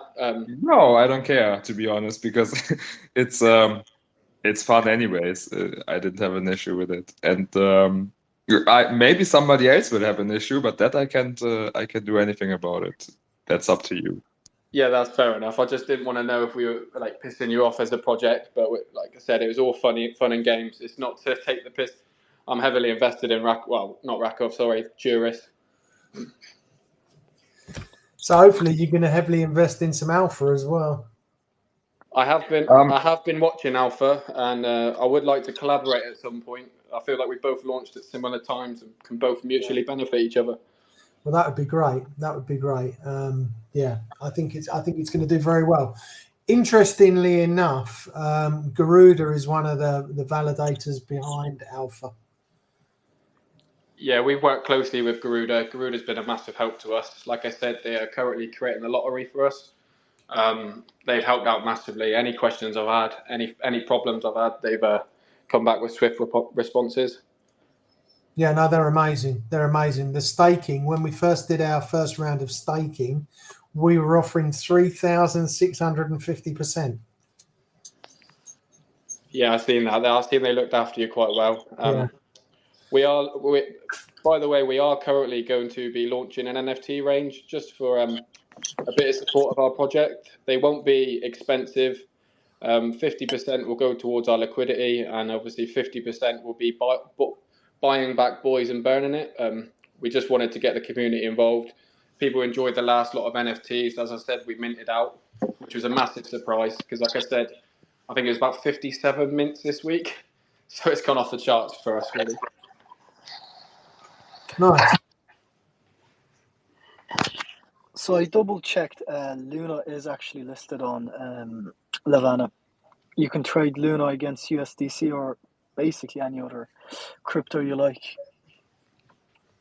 No, I don't care, to be honest, because it's fun anyways. I didn't have an issue with it, and maybe somebody else will have an issue, but that I can't do anything about it. That's up to you. Yeah, that's fair enough. I just didn't want to know if we were like pissing you off as a project, but like I said, it was all fun and games. It's not to take the piss. I'm heavily invested in JURIS. So hopefully you're going to heavily invest in some alpha as well. I have been watching Alpha, and I would like to collaborate at some point. I feel like we both launched at similar times and can both mutually benefit each other. Well, that would be great. Yeah, I think it's going to do very well. Interestingly enough, Garuda is one of the validators behind Alpha. Yeah, we've worked closely with Garuda. Garuda's been a massive help to us. Like I said, they are currently creating the lottery for us. They've helped out massively. Any questions I've had, any problems I've had, they've come back with swift responses. Yeah, no, they're amazing. They're amazing. The staking, when we first did our first round of staking, we were offering 3,650%. Yeah, I've seen that. I've seen they looked after you quite well. Yeah. By the way, we are currently going to be launching an NFT range just for a bit of support of our project. They won't be expensive. 50% will go towards our liquidity, and obviously 50% will be buying back boys and burning it. We just wanted to get the community involved. People enjoyed the last lot of NFTs. As I said, we minted out, which was a massive surprise because, like I said, I think it was about 57 mints this week. So it's gone off the charts for us, really. Nice. So I double checked. Luna is actually listed on Lavana. You can trade Luna against USDC or basically any other crypto you like,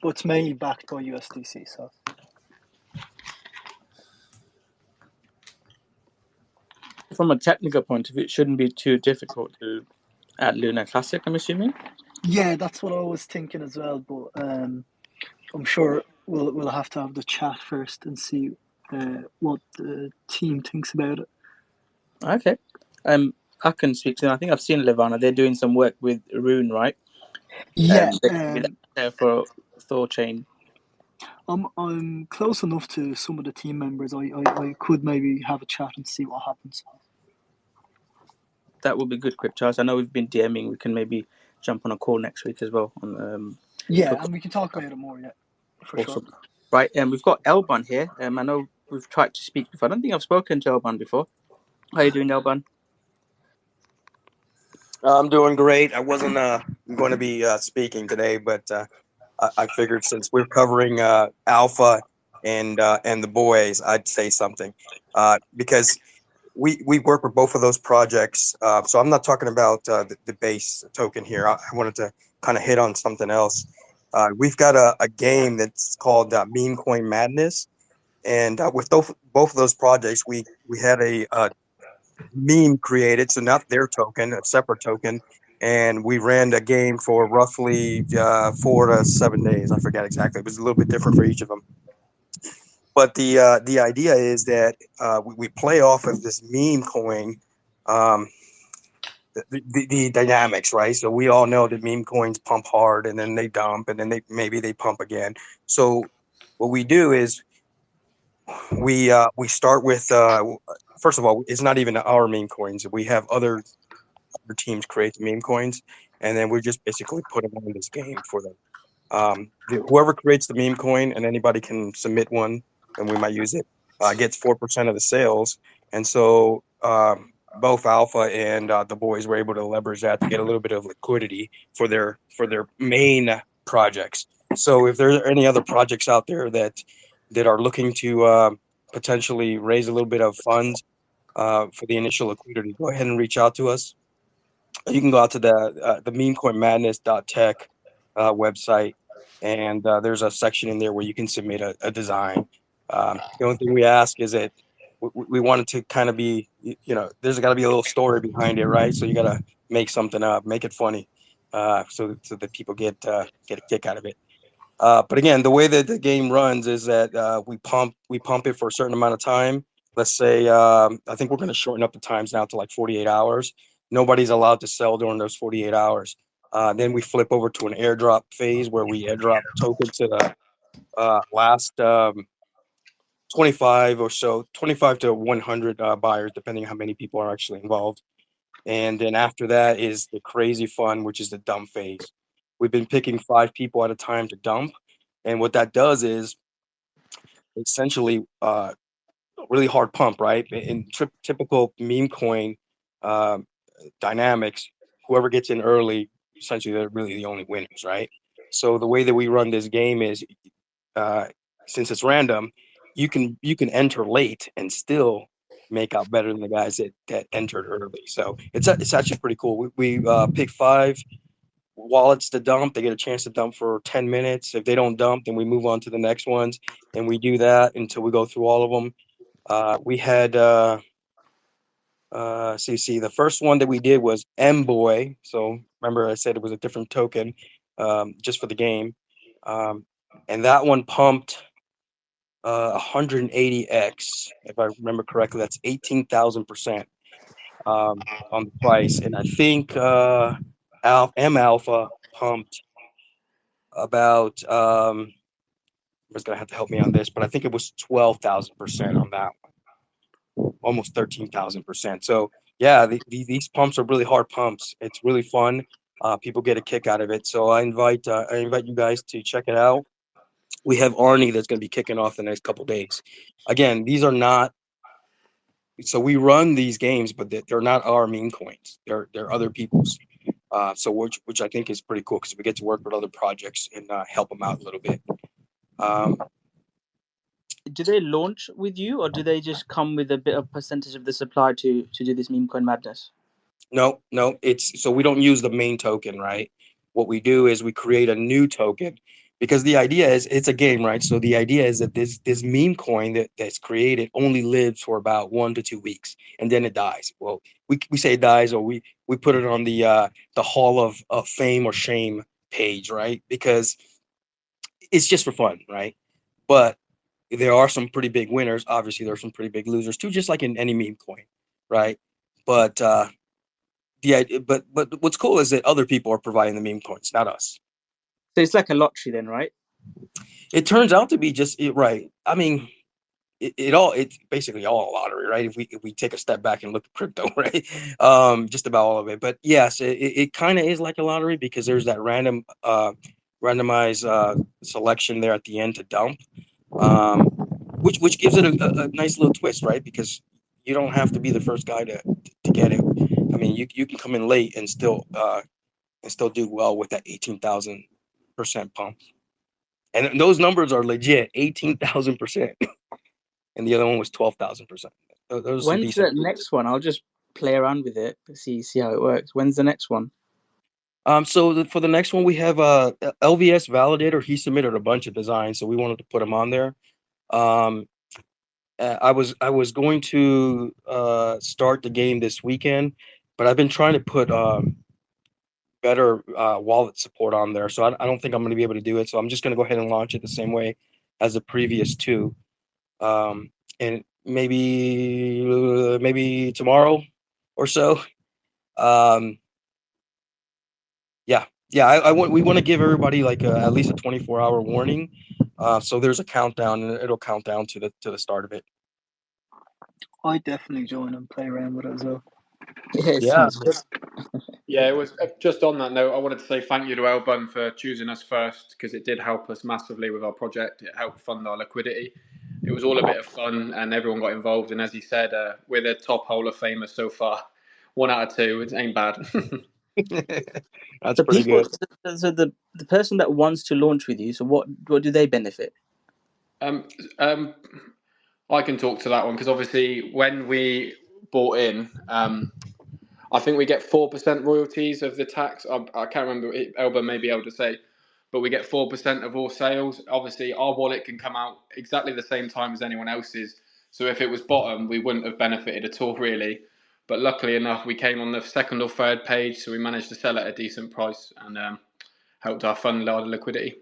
but it's mainly backed by USDC. So from a technical point of view, it shouldn't be too difficult to add Luna Classic, I'm assuming. yeah, that's what I was thinking as well. But I'm sure we'll have to have the chat first and see what the team thinks about it. Okay. I can speak to them. I think I've seen Levana. They're doing some work with Rune, right? Yeah. For Thorchain. I'm close enough to some of the team members. I could maybe have a chat and see what happens. That would be good, Cryptos. I know we've been DMing. We can maybe jump on a call next week as well. And we can talk about it more. Yeah, for awesome. Sure. Right, we've got Elban here. I know we've tried to speak before. I don't think I've spoken to Elban before. How are you doing, Elban? I'm doing great. I wasn't going to be speaking today, but I figured since we're covering Alpha and the boys, I'd say something because we work with both of those projects. So I'm not talking about the base token here. I wanted to kind of hit on something else. We've got a game that's called Meme Coin Madness, and with both of those projects, we had a meme created, so not their token, a separate token, and we ran the game for roughly 4 to 7 days. I forget exactly. It was a little bit different for each of them. But the idea is that we play off of this meme coin, um, the dynamics, right? So we all know that meme coins pump hard, and then they dump, and then maybe they pump again. So what we do is we start with first of all, it's not even our meme coins. We have other teams create the meme coins, and then we just basically put them in this game for them. Whoever creates the meme coin, and anybody can submit one, and we might use it, gets 4% of the sales. And so both Alpha and the boys were able to leverage that to get a little bit of liquidity for their main projects. So if there are any other projects out there that are looking to potentially raise a little bit of funds for the initial liquidity, go ahead and reach out to us. You can go out to the memecoinmadness.tech website, and there's a section in there where you can submit a design. The only thing we ask is that we want it to kind of be, there's got to be a little story behind it, right? So you got to make something up, make it funny, so that people get a kick out of it. But again, the way that the game runs is that we pump it for a certain amount of time. Let's say I think we're going to shorten up the times now to like 48 hours. Nobody's allowed to sell during those 48 hours. Then we flip over to an airdrop phase where we airdrop tokens to the last 25 or so, 25 to 100 buyers, depending on how many people are actually involved. And then after that is the crazy fun, which is the dump phase. We've been picking 5 people at a time to dump. And what that does is essentially really hard pump, right? In typical meme coin dynamics, whoever gets in early, essentially they're really the only winners, right? So the way that we run this game is, since it's random, you can enter late and still make out better than the guys that entered early. So it's actually pretty cool. We pick 5 wallets to dump. They get a chance to dump for 10 minutes. If they don't dump, then we move on to the next ones, and we do that until we go through all of them. We had the first one that we did was M Boy. So remember I said it was a different token just for the game. And that one pumped 180x, if I remember correctly. That's 18,000% on the price. And I think M Alpha pumped about was going to have to help me on this, but I think it was 12,000% on that one, almost 13,000%. So yeah, these pumps are really hard pumps. It's really fun. People get a kick out of it. So I invite you guys to check it out. We have Arnie that's going to be kicking off the next couple days. Again, these are not. So we run these games, but they're not our meme coins. They're other people's. So which I think is pretty cool because we get to work with other projects and help them out a little bit. Do they launch with you, or do they just come with a bit of percentage of the supply to do this meme coin madness? No, it's so we don't use the main token, right? What we do is we create a new token because the idea is it's a game, right? So the idea is that this meme coin that's created only lives for about 1 to 2 weeks and then it dies. Well, we say it dies, or we put it on the Hall of Fame or Shame page, right? Because it's just for fun, right? But there are some pretty big winners. Obviously, there are some pretty big losers too, just like in any meme coin, right? But but what's cool is that other people are providing the meme coins, not us. So it's like a lottery then, right? It turns out to be just right. I mean, it's basically all a lottery, right? If we take a step back and look at crypto, right? Just about all of it. But yes, it kind of is like a lottery because there's that randomized selection there at the end to dump, which gives it a nice little twist, right? Because you don't have to be the first guy to get it. I mean, you can come in late and still do well with that 18,000% pump. And those numbers are legit, 18,000%. And the other one was 12,000%. Those are When's decent. the next one? I'll just play around with it, see how it works. When's the next one? So for the next one, we have LVS Validator. He submitted a bunch of designs, so we wanted to put him on there. I was going to start the game this weekend, but I've been trying to put better wallet support on there. So I don't think I'm going to be able to do it. So I'm just going to go ahead and launch it the same way as the previous two. And maybe tomorrow or so. We want to give everybody like at least a 24-hour warning. So there's a countdown, and it'll count down to the start of it. I definitely join and play around with it as well. Yeah, it Yeah. sounds good. Yeah, it was just on that note. I wanted to say thank you to Elbun for choosing us first, because it did help us massively with our project. It helped fund our liquidity. It was all a bit of fun, and everyone got involved. And as he said, we're the top Hall of Famers so far. 1 out of 2. It ain't bad. That's So pretty people, good. so the person that wants to launch with you, so what do they benefit? I can talk to that one, because obviously when we bought in, I think we get 4% royalties of the tax. I can't remember. Elba may be able to say, but we get 4% of all sales. Obviously, our wallet can come out exactly the same time as anyone else's. So if it was bottom, we wouldn't have benefited at all, really. But luckily enough, we came on the second or third page, so we managed to sell at a decent price and helped our fund our liquidity.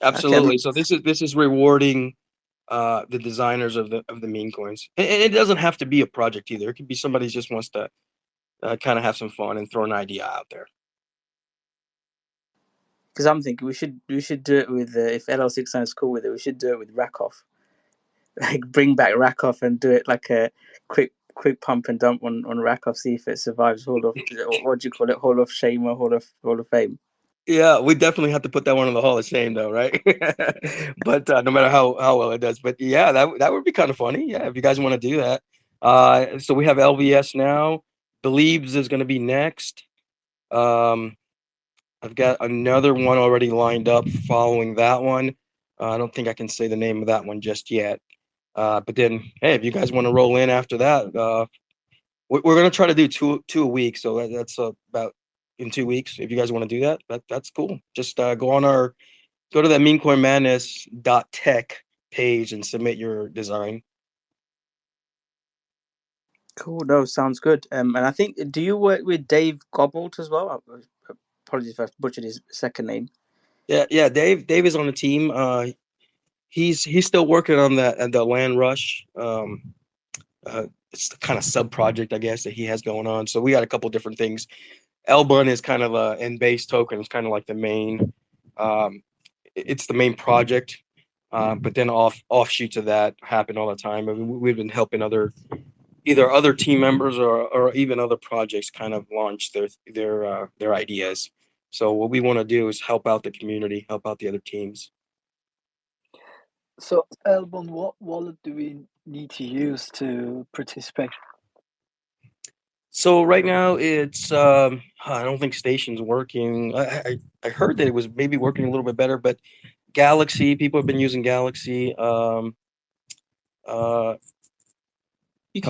Absolutely. Okay. So this is rewarding the designers of the meme coins, and it doesn't have to be a project either. It could be somebody who just wants to kind of have some fun and throw an idea out there. Because I'm thinking we should do it with if LL69 is cool with it, we should do it with Rakoff. Like bring back Rakoff and do it like a quick pump and dump on Rakoff, see if it survives Hall of, what do you call it, Hall of Shame or Hall of Fame. Yeah, we definitely have to put that one in the Hall of Shame, though, right? But no matter how well it does, but yeah, that would be kind of funny. Yeah, if you guys want to do that. So we have LVS now. Believes is going to be next. I've got another one already lined up following that one. I don't think I can say the name of that one just yet. But then, hey, if you guys want to roll in after that, we're going to try to do two a week. So that's about in 2 weeks. If you guys want to do that, that's cool. Just go to that memecoinmadness.tech page and submit your design. Cool. No, sounds good. And I think, do you work with Dave Gobbolt as well? Apologies if I butchered his second name. Yeah. Dave is on the team. He's still working on the Land Rush. It's the kind of sub project, I guess, that he has going on. So we got a couple different things. Elbun is kind of a N-base token. It's kind of like the main. It's the main project, but then offshoots of that happen all the time. I mean, we've been helping either other team members or even other projects kind of launch their ideas. So what we want to do is help out the community, help out the other teams. So, Elbon, what wallet do we need to use to participate? So right now it's I don't think Station's working. I heard that it was maybe working a little bit better, but Galaxy, people have been using Galaxy. You can help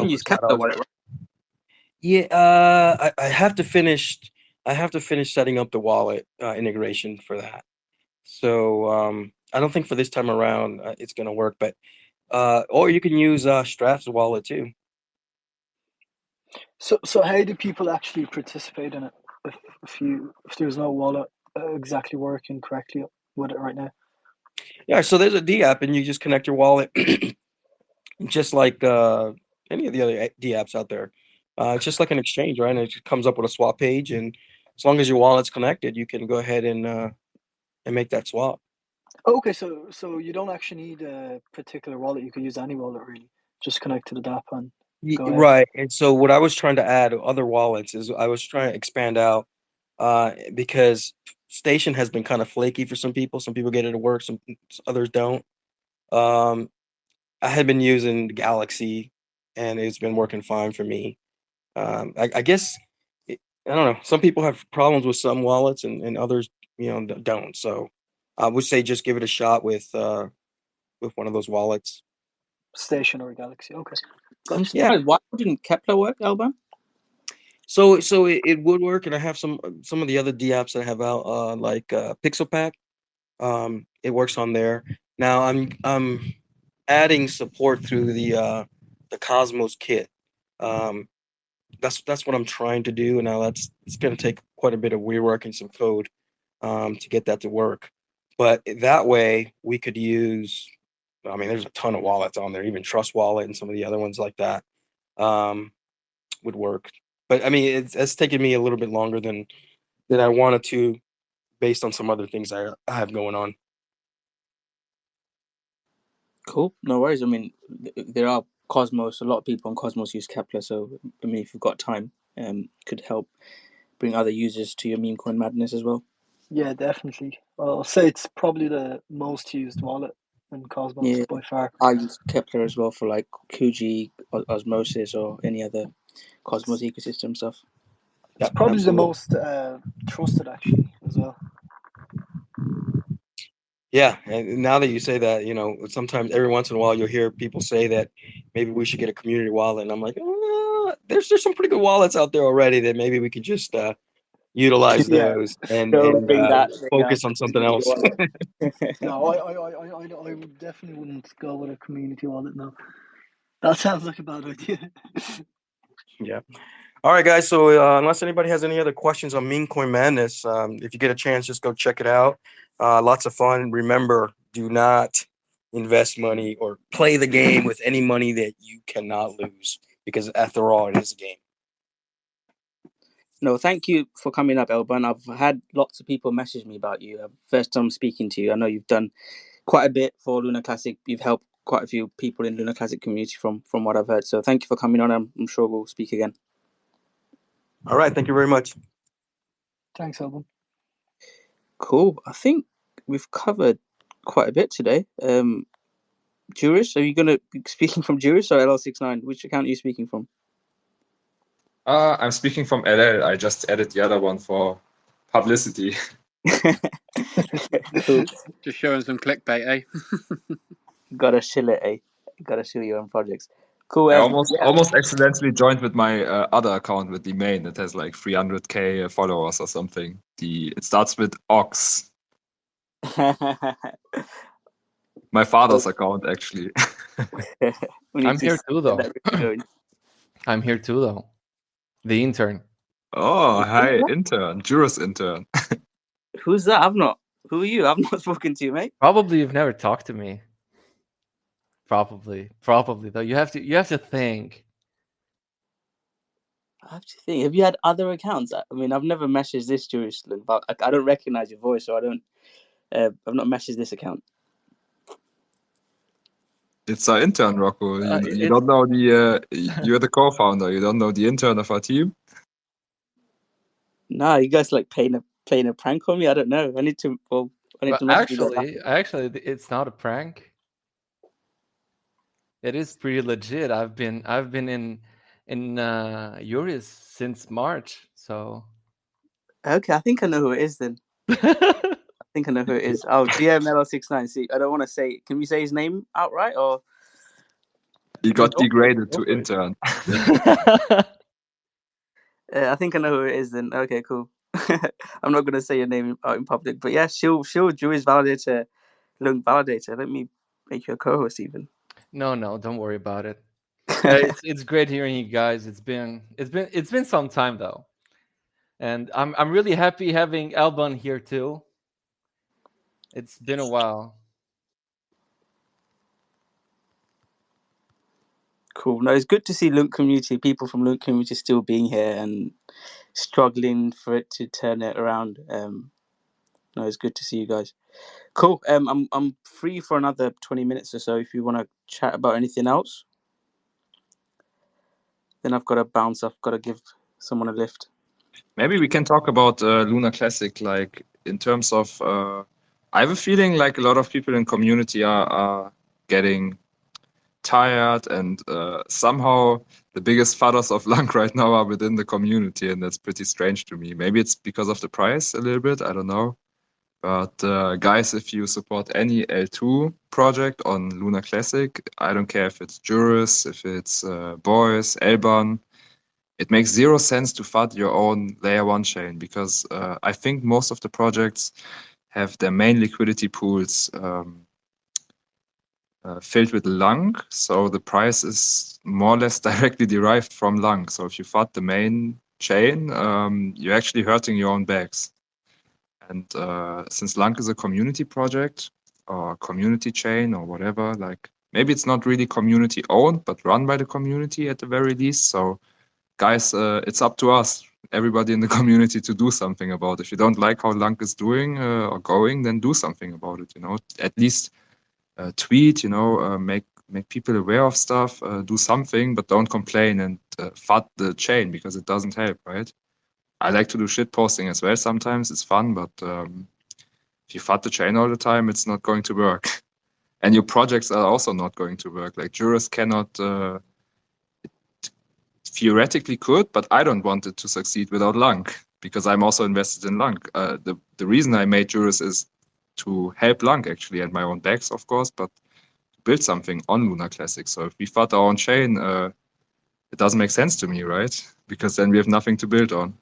use us out. Capital Wallet, right? Yeah, I have to finish setting up the wallet integration for that. So I don't think for this time around it's gonna work, but or you can use Straps wallet too. So how do people actually participate in it if there's no wallet exactly working correctly with it right now? Yeah, so there's a D app, and you just connect your wallet, just like any of the other D apps out there. It's just like an exchange, right? And it just comes up with a swap page, and as long as your wallet's connected, you can go ahead and make that swap. Okay, so you don't actually need a particular wallet. You can use any wallet really. Just connect to the DApp and go ahead. Right. And so what I was trying to add other wallets is I was trying to expand out because Station has been kind of flaky for some people. Some people get it to work, some others don't. I had been using Galaxy and it's been working fine for me. I guess I don't know. Some people have problems with some wallets, and others, don't. So I would say just give it a shot with one of those wallets. Stationary Galaxy. Okay. I'm Gotcha. surprised. Why wouldn't Kepler work, Alban? So it would work, and I have some of the other D apps that I have out, like PixelPack. It works on there. Now I'm adding support through the Cosmos kit. That's what I'm trying to do. Now it's going to take quite a bit of rework and some code to get that to work. But that way we could use. I mean, there's a ton of wallets on there, even Trust Wallet and some of the other ones like that would work. But I mean, it's taken me a little bit longer than I wanted to, based on some other things I have going on. Cool. No worries. I mean, there are Cosmos. A lot of people on Cosmos use Kepler. So, I mean, if you've got time, could help bring other users to your meme coin madness as well. Yeah, definitely. I'll say it's probably the most used wallet in Cosmos by far. I use Kepler as well for like Kuji, Osmosis, or any other Cosmos ecosystem stuff. It's probably the most trusted, actually, as well. Yeah, and now that you say that, sometimes every once in a while you'll hear people say that maybe we should get a community wallet, and I'm like, there's some pretty good wallets out there already that maybe we could just utilize those and focus on something else. No, I definitely wouldn't go with a community wallet. No, that sounds like a bad idea. Yeah. All right, guys. So unless anybody has any other questions on Meme Coin Madness, if you get a chance, just go check it out. Lots of fun. Remember, do not invest money or play the game with any money that you cannot lose, because after all, it is a game. No, thank you for coming up, Alban. I've had lots of people message me about you. First time speaking to you. I know you've done quite a bit for Luna Classic. You've helped quite a few people in Luna Classic community from what I've heard. So thank you for coming on. I'm sure we'll speak again. All right. Thank you very much. Thanks, Alban. Cool. I think we've covered quite a bit today. Juris, are you going to be speaking from Juris or LL69? Which account are you speaking from? I'm speaking from LL. I just added the other one for publicity. Cool. Just showing some clickbait, eh? Gotta shill it, eh? Gotta shill your own projects. Cool. I almost accidentally joined with my other account with the main. It has like 300k followers or something. It starts with Ox. My father's account, actually. I'm here too, though. I'm here too, though. The intern. Oh, hi, intern. Juris intern. Who's that? Who are you? I've not spoken to you, mate. Probably you've never talked to me. Probably though. You have to think. I have to think. Have you had other accounts? I mean, I've never messaged this Jerusalem, but I don't recognize your voice, so I don't. I've not messaged this account. It's our intern, Rocco. You don't know the. You're the co-founder. You don't know the intern of our team. Nah, you guys like playing a prank on me. I don't know. I need to. Well, I need to. Actually, it's not a prank. It is pretty legit. I've been in URIS since March, so. Okay, I think I know who it is then. I think I know who it is. Oh, GML69. See, I don't want to say. Can we say his name outright or? He got degraded to intern. I think I know who it is then. Okay, cool. I'm not gonna say your name out in public, but yeah, she'll Juris validator, LUNC validator. Let me make you a co-host even. No, don't worry about it. It's great hearing you guys. It's been some time though, and I'm really happy having Alban here too. It's been a while. Cool. No, it's good to see LUNC community, people from LUNC community still being here and struggling for it to turn it around. No, it's good to see you guys. Cool. I'm free for another 20 minutes or so if you want to chat about anything else. Then I've got to bounce. I've got to give someone a lift. Maybe we can talk about Luna Classic, like in terms of. I have a feeling like a lot of people in community are getting tired, and somehow the biggest fathers of LUNC right now are within the community, and that's pretty strange to me. Maybe it's because of the price a little bit, I don't know. But guys, if you support any L2 project on Luna Classic, I don't care if it's JURIS, if it's Boys, Elban, it makes 0 sense to FUD your own layer 1 chain, because I think most of the projects have their main liquidity pools filled with LUNC, so the price is more or less directly derived from LUNC. So if you FUD the main chain, you're actually hurting your own bags. And since LUNC is a community project or community chain or whatever, like maybe it's not really community owned, but run by the community at the very least. So guys, it's up to us, everybody in the community, to do something about it. If you don't like how LUNC is doing or going, then do something about it, you know, at least tweet, you know, make people aware of stuff, do something, but don't complain and FUD the chain, because it doesn't help, right? I like to do shit posting as well sometimes, it's fun, but if you FUD the chain all the time, it's not going to work. And your projects are also not going to work. Like JURIS cannot, it theoretically could, but I don't want it to succeed without LUNC, because I'm also invested in LUNC. The reason I made JURIS is to help LUNC actually, and my own bags, of course, but to build something on Luna Classic. So if we FUD our own chain, it doesn't make sense to me, right? Because then we have nothing to build on.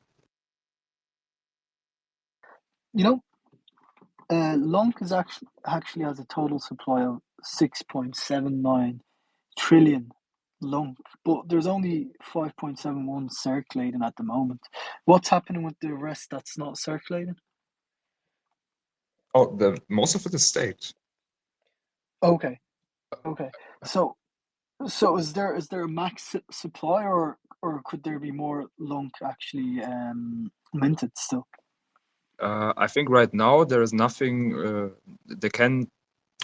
You know, LUNC is actually has a total supply of 6.79 trillion LUNC, but there's only 5.71 circulating at the moment. What's happening with the rest that's not circulating? Oh, most of it is staked. Okay. So is there a max supply, or could there be more LUNC actually minted still? I think right now there is nothing.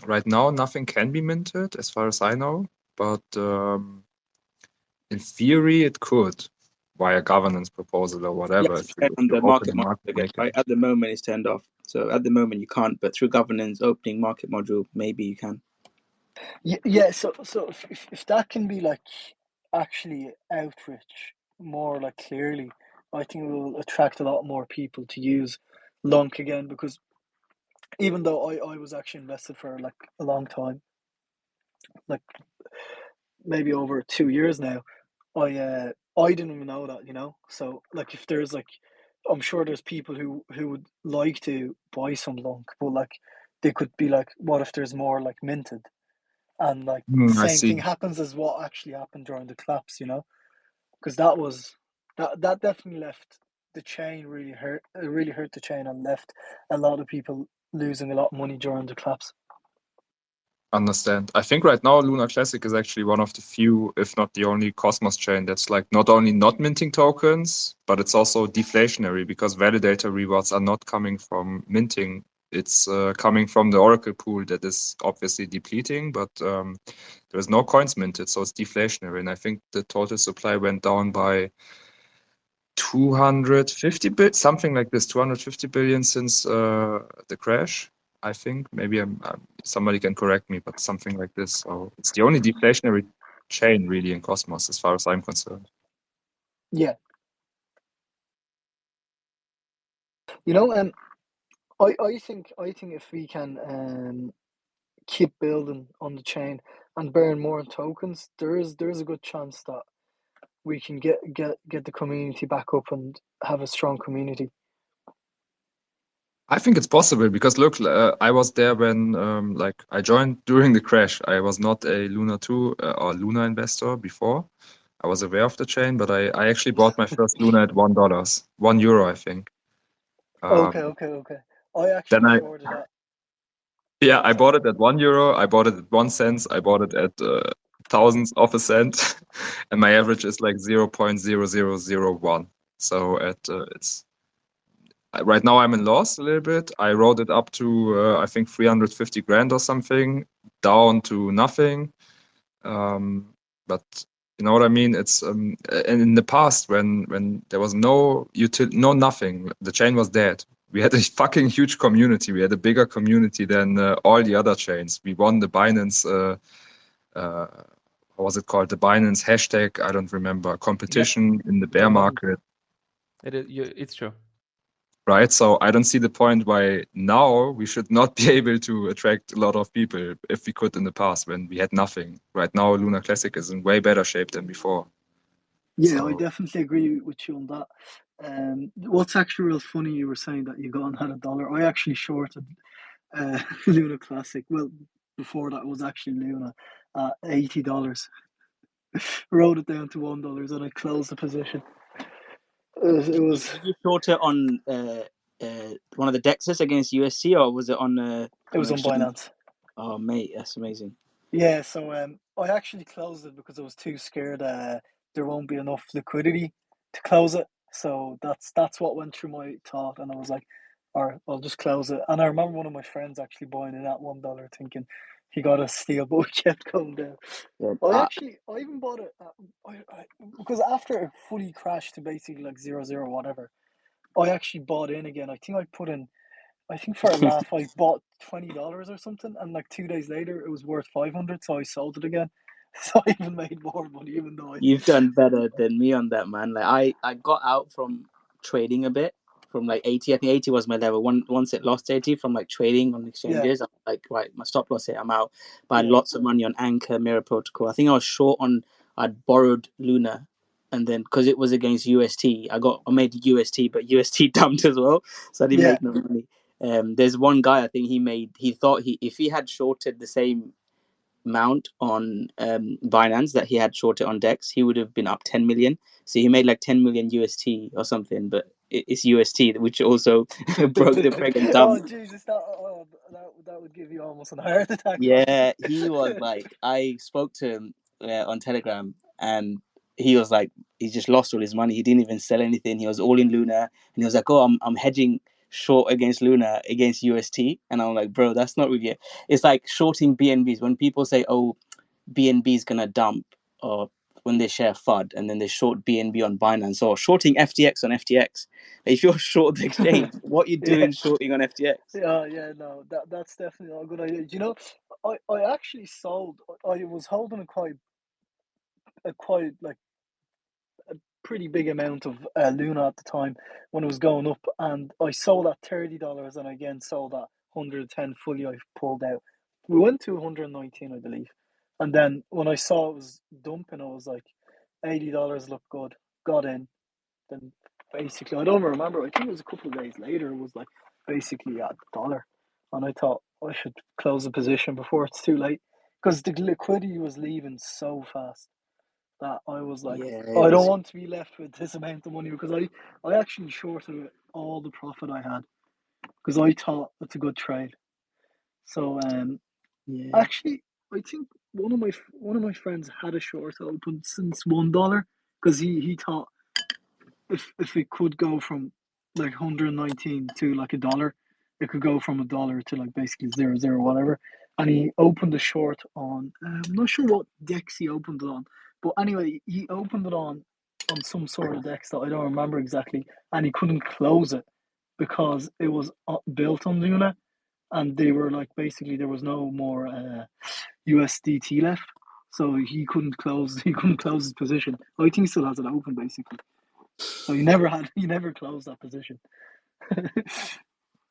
Right now nothing can be minted, as far as I know. But in theory, it could, via governance proposal or whatever. If you on the market module again, right? At the moment, it's turned off. So at the moment, you can't. But through governance, opening market module, maybe you can. Yeah. So if that can be like actually outreach more like clearly, I think it will attract a lot more people to use LUNC again, because even though I was actually invested for like a long time, like maybe over 2 years now, I didn't even know that, you know. So like if there's like, I'm sure there's people who would like to buy some LUNC, but like they could be like, what if there's more like minted? And like the I same see. thing happens as what actually happened during the collapse, you know, because that definitely left the chain really hurt. It really hurt the chain and left a lot of people losing a lot of money during the collapse. Understand. I think right now Luna Classic is actually one of the few, if not the only, Cosmos chain that's like not only not minting tokens, but it's also deflationary, because validator rewards are not coming from minting. It's coming from the Oracle pool that is obviously depleting, but there is no coins minted, so it's deflationary. And I think the total supply went down by 250 billion, something like this, 250 billion since the crash. I think maybe somebody can correct me, but something like this. So it's the only deflationary chain really in Cosmos, as far as I'm concerned. Yeah. You know, I think if we can keep building on the chain and burn more tokens, there is a good chance that we can get the community back up and have a strong community. I think it's possible, because look, I was there when like I joined during the crash. I was not a Luna 2 or Luna investor before. I was aware of the chain, but I actually bought my first Luna at $1, €1, I think. Okay. I actually Then shorted that. Yeah, I bought it at €1. I bought it at 1 cent. I bought it at thousandths of a cent, and my average is like 0.0001. So it's right now I'm in loss a little bit. I rode it up to I think 350 grand or something, down to nothing. But you know what I mean? It's and in the past when there was no nothing, the chain was dead. We had a fucking huge community. We had a bigger community than all the other chains. We won the Binance what was it called? The Binance hashtag, I don't remember, competition in the bear market. It's true. Right, so I don't see the point why now we should not be able to attract a lot of people if we could in the past when we had nothing. Right now, Lunar Classic is in way better shape than before. Yeah, So- I definitely agree with you on that. What's actually real funny, you were saying that you got on had $1. I actually shorted Luna Classic. Well, before that was actually Luna at $80. Wrote it down to $1 and I closed the position. It was Did you short it on one of the dexes against USC, or was it on? it was on exchange? Binance. Oh, mate, that's amazing. Yeah, so I actually closed it because I was too scared there won't be enough liquidity to close it. So that's what went through my thought, and I was like, all right, I'll just close it. And I remember one of my friends actually buying it at $1, thinking he got a steal, but it kept going down. Yeah, I even bought it because after it fully crashed to basically like 0 whatever, I actually bought in again. I think for a laugh, I bought $20 or something, and like 2 days later, it was worth 500, so I sold it again. So I even made more money, even though You've done better than me on that, man. Like I got out from trading a bit from like 80. I think 80 was my level. Once it lost 80 from like trading on exchanges, I'm like, right, my stop loss hit, I'm out. But I had lots of money on Anchor, Mirror Protocol. I think I was short on. I'd borrowed Luna, and then because it was against UST, I made UST, but UST dumped as well, so I didn't make no money. There's one guy I think he thought if he had shorted the same amount on Binance that he had shorted on Dex, he would have been up 10 million. So he made like 10 million UST or something, but it's UST, which also broke the peg and Oh dumped. Jesus, that would give you almost a heart attack. Yeah, he was like, I spoke to him on Telegram, and he was like, he just lost all his money. He didn't even sell anything. He was all in Luna, and he was like, oh, I'm hedging short against Luna against UST, and I'm like, bro, that's not really it. It's like shorting BNBs. When people say, oh, BNB is gonna dump, or when they share FUD and then they short BNB on Binance, or shorting FTX on FTX. If you're short the exchange, what you doing shorting on FTX? Yeah, no, that's definitely not a good idea. You know, I actually sold. I was holding a quite like a pretty big amount of Luna at the time when it was going up, and I sold at $30, and again sold at 110 fully. I pulled out. We went to 119, I believe, and then when I saw it was dumping, I was like, $80 looked good. Got in. Then basically, I don't remember. I think it was a couple of days later. It was like basically at $1, and I thought I should close the position before it's too late because the liquidity was leaving so fast that I was like, I don't want to be left with this amount of money, because I actually shorted all the profit I had because I thought it's a good trade. So actually, I think one of my friends had a short open since $1 because he thought if it could go from like 119 to like $1, it could go from $1 to like basically 0 whatever. And he opened a short on I'm not sure what DEX he opened it on, but anyway, he opened it on some sort of DEX that I don't remember exactly, and he couldn't close it because it was built on Luna, and they were like basically there was no more USDT left, so he couldn't close his position. I think he still has it open basically. So you never closed that position.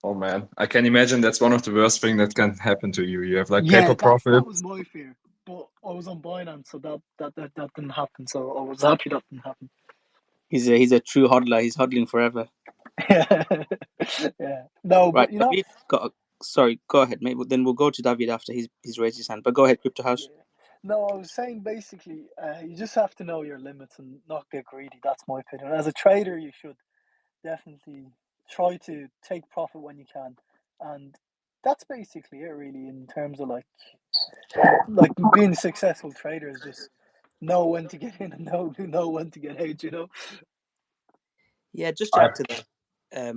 Oh man, I can imagine that's one of the worst things that can happen to you. You have like paper profit. That was my fear, but I was on Binance, so that didn't happen. So I was happy that didn't happen. He's a true hodler. He's hodling forever. Yeah. No, right, but you know. Sorry, go ahead, mate. Then we'll go to David after he's raised his hand. But go ahead, Crypto House. Yeah. No, I was saying basically, you just have to know your limits and not get greedy. That's my opinion. As a trader, you should definitely try to take profit when you can, and that's basically it, really, in terms of like being a successful trader is just know when to get in and know when to get out. You know. Yeah, just to add to that,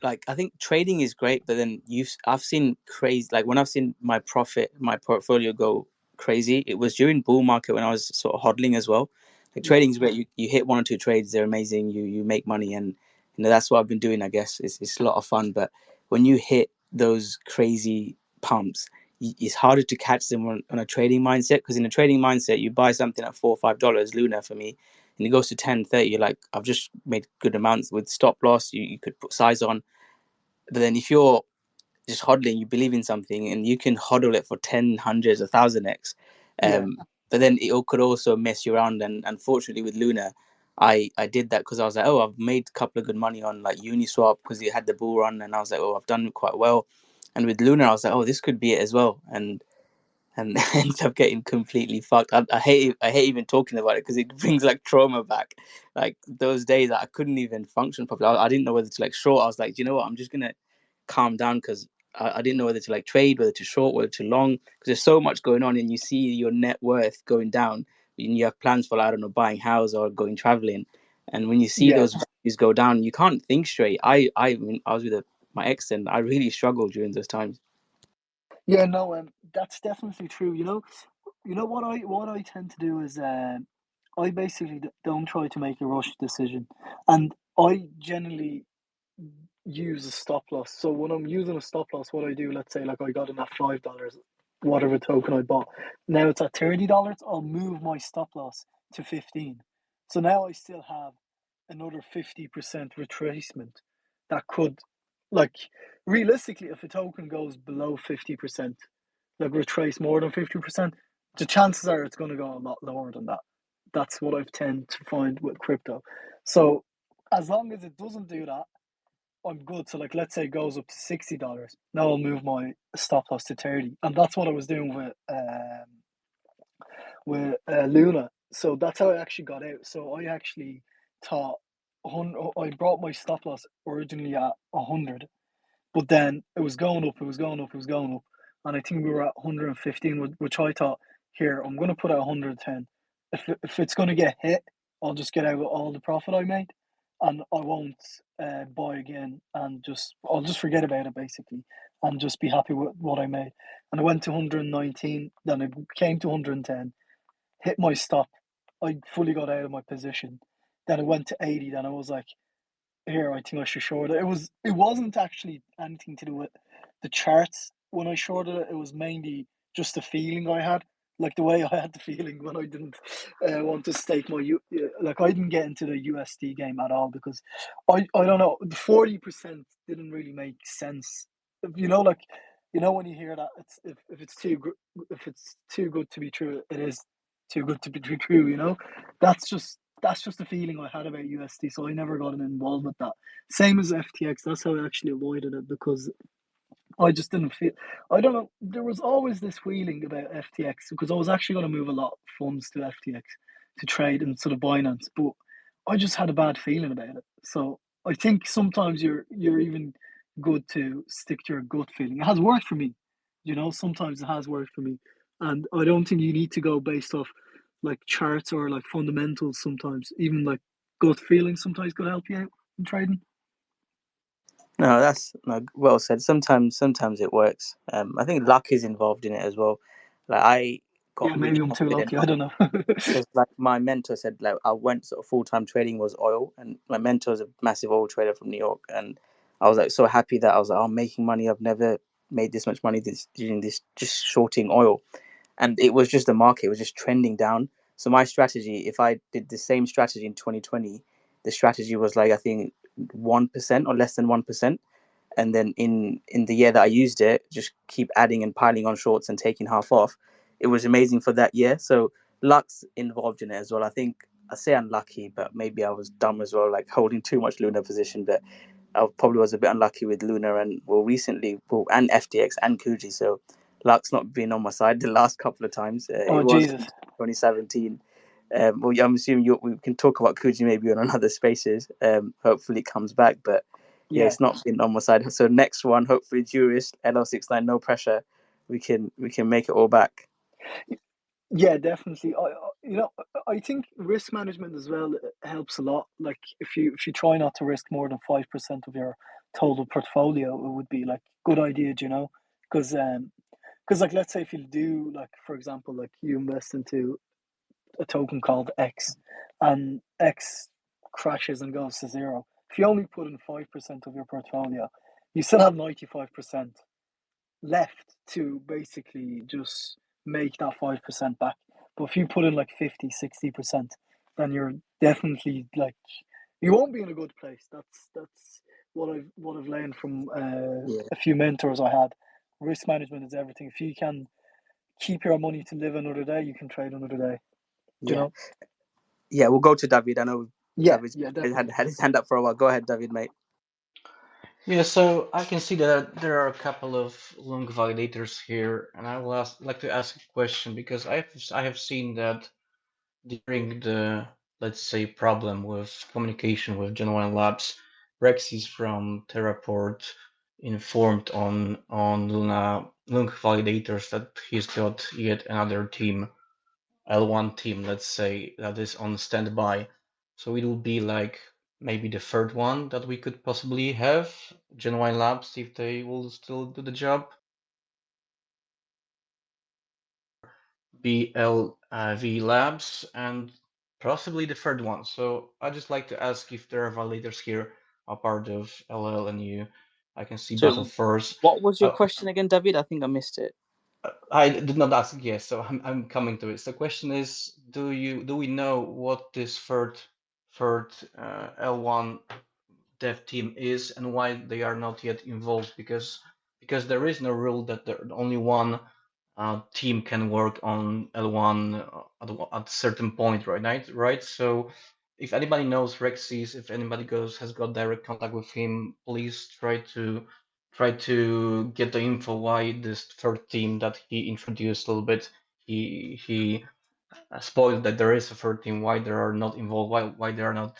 like I think trading is great, but then I've seen crazy. Like when I've seen my portfolio go crazy, it was during bull market when I was sort of hodling as well. Like trading is great. You hit 1 or 2 trades, they're amazing. You make money, and that's what I've been doing. I guess it's a lot of fun. But when you hit those crazy pumps, it's harder to catch them on a trading mindset, because in a trading mindset, you buy something at $4 or $5, Luna for me, and it goes to 10, 30. You're like, I've just made good amounts with stop loss. You could put size on. But then if you're just hodling, you believe in something and you can hodl it for 10, hundreds, 1,000x. But then it could also mess you around. And unfortunately with Luna, I did that because I was like, oh, I've made a couple of good money on like Uniswap because it had the bull run, and I was like, oh, I've done quite well. And with Luna, I was like, oh, this could be it as well. And ended up getting completely fucked. I hate even talking about it because it brings like trauma back. Like those days that I couldn't even function properly. I didn't know whether to like short. I was like, you know what? I'm just gonna calm down because I didn't know whether to like trade, whether to short, whether to long, because there's so much going on, and you see your net worth going down, and you have plans for, I don't know, buying a house or going traveling, and when you see those values go down, you can't think straight. I was with my ex, and I really struggled during those times. Yeah, no, that's definitely true. You know what I tend to do is I basically don't try to make a rush decision, and I generally use a stop loss. So when I'm using a stop loss, what I do, let's say like I got in at $5, whatever token I bought. Now it's at $30. I'll move my stop loss to 15. So now I still have another 50% retracement that could, like, realistically, if a token goes below 50%, like retrace more than 50%, the chances are it's going to go a lot lower than that. That's what I've tend to find with crypto. So as long as it doesn't do that, I'm good. So like, let's say it goes up to $60. Now I'll move my stop loss to 30, and that's what I was doing with Luna. So that's how I actually got out. So I actually thought I brought my stop loss originally at 100, but then it was going up, it was going up, it was going up, and I think we were at 115, which I thought, here I'm going to put at 110. If it's going to get hit, I'll just get out all the profit I made, and I won't buy again, and I'll just forget about it basically, and just be happy with what I made. And I went to 119, then it came to 110, hit my stop. I fully got out of my position. Then it went to 80. Then I was like, here, I think I should short it. It wasn't actually anything to do with the charts when I shorted it. It was mainly just the feeling I had, like the way I had the feeling when I didn't want to stake my like I didn't get into the USD game at all, because I don't know, the 40% didn't really make sense. Like when you hear that, it's if it's too good to be true, it is too good to be true. That's just the feeling I had about USD, so I never got involved with that. Same as FTX, that's how I actually avoided it, because I just didn't feel. I don't know. There was always this feeling about FTX, because I was actually going to move a lot of funds to FTX to trade instead of Binance, but I just had a bad feeling about it. So I think sometimes you're even good to stick to your gut feeling. It has worked for me, Sometimes it has worked for me, and I don't think you need to go based off like charts or like fundamentals. Sometimes even like gut feeling sometimes could help you out in trading. No, that's well said. Sometimes it works. I think luck is involved in it as well. Like I got Yeah, really maybe I'm too confident lucky. I don't know. because like my mentor said, like I went sort of full-time trading was oil, and my mentor is a massive oil trader from New York, and I was like so happy that I was like, I'm making money. I've never made this much money doing this, just shorting oil, and it was just the market was just trending down. So my strategy, if I did the same strategy in 2020, the strategy was like I think 1% or less than 1%. And then in the year that I used it, just keep adding and piling on shorts and taking half off. It was amazing for that year. So luck's involved in it as well. I think I say unlucky, but maybe I was dumb as well, like holding too much Luna position. But I probably was a bit unlucky with Luna and and FTX and Kuji. So luck's not been on my side the last couple of times. Oh It was Jesus. 2017. Well, I'm assuming we can talk about Kuji maybe on another spaces. Hopefully it comes back, but yeah, Yeah. it's not been on my side. So next one, hopefully JURIS LL69, no pressure. We can make it all back. Yeah, definitely. I think risk management as well helps a lot. Like if you try not to risk more than 5% of your total portfolio, it would be like good idea, because like let's say if you do, like for example, like you invest into a token called X, and X crashes and goes to zero. If you only put in 5% of your portfolio, you still have 95%. left to basically just make that 5% back. But if you put in like 50-60%, then you're definitely like, you won't be in a good place. That's what I've learned from a few mentors I had. Risk management is everything. If you can keep your money to live another day, you can trade another day. Do you know? Yeah, we'll go to David. I know David's definitely. had his hand up for a while. Go ahead, David, mate. Yeah, so I can see that there are a couple of LUNC validators here, and I will like to ask a question because I have seen that during the, let's say, problem with communication with Genuine Labs, Rexis from Terraport informed on LUNC validators that he's got yet another team, L1 team, let's say, that is on standby. So it will be like maybe the third one that we could possibly have, Genuine Labs, if they will still do the job. BLV Labs, and possibly the third one. So I'd just like to ask if there are validators here a part of LL and U. I can see Battle Force. What was your question again, David? I think I missed it. I did not ask yes, so I'm coming to it. So the question is, do we know what this third L1 dev team is and why they are not yet involved? Because there is no rule that only one team can work on L1 at a certain point, right? So if anybody knows Rexis, if anybody has got direct contact with him, please try to get the info why this third team that he introduced a little bit, he spoiled that there is a third team, why they are not involved, why they are not,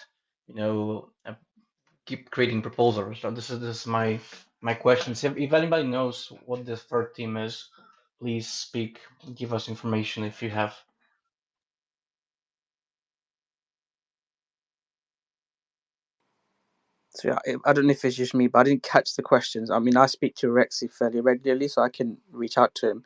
keep creating proposals. So this is my questions. If anybody knows what this third team is, please speak, give us information if you have. So yeah, I don't know if it's just me, but I didn't catch the questions. I mean, I speak to Rexy fairly regularly, so I can reach out to him.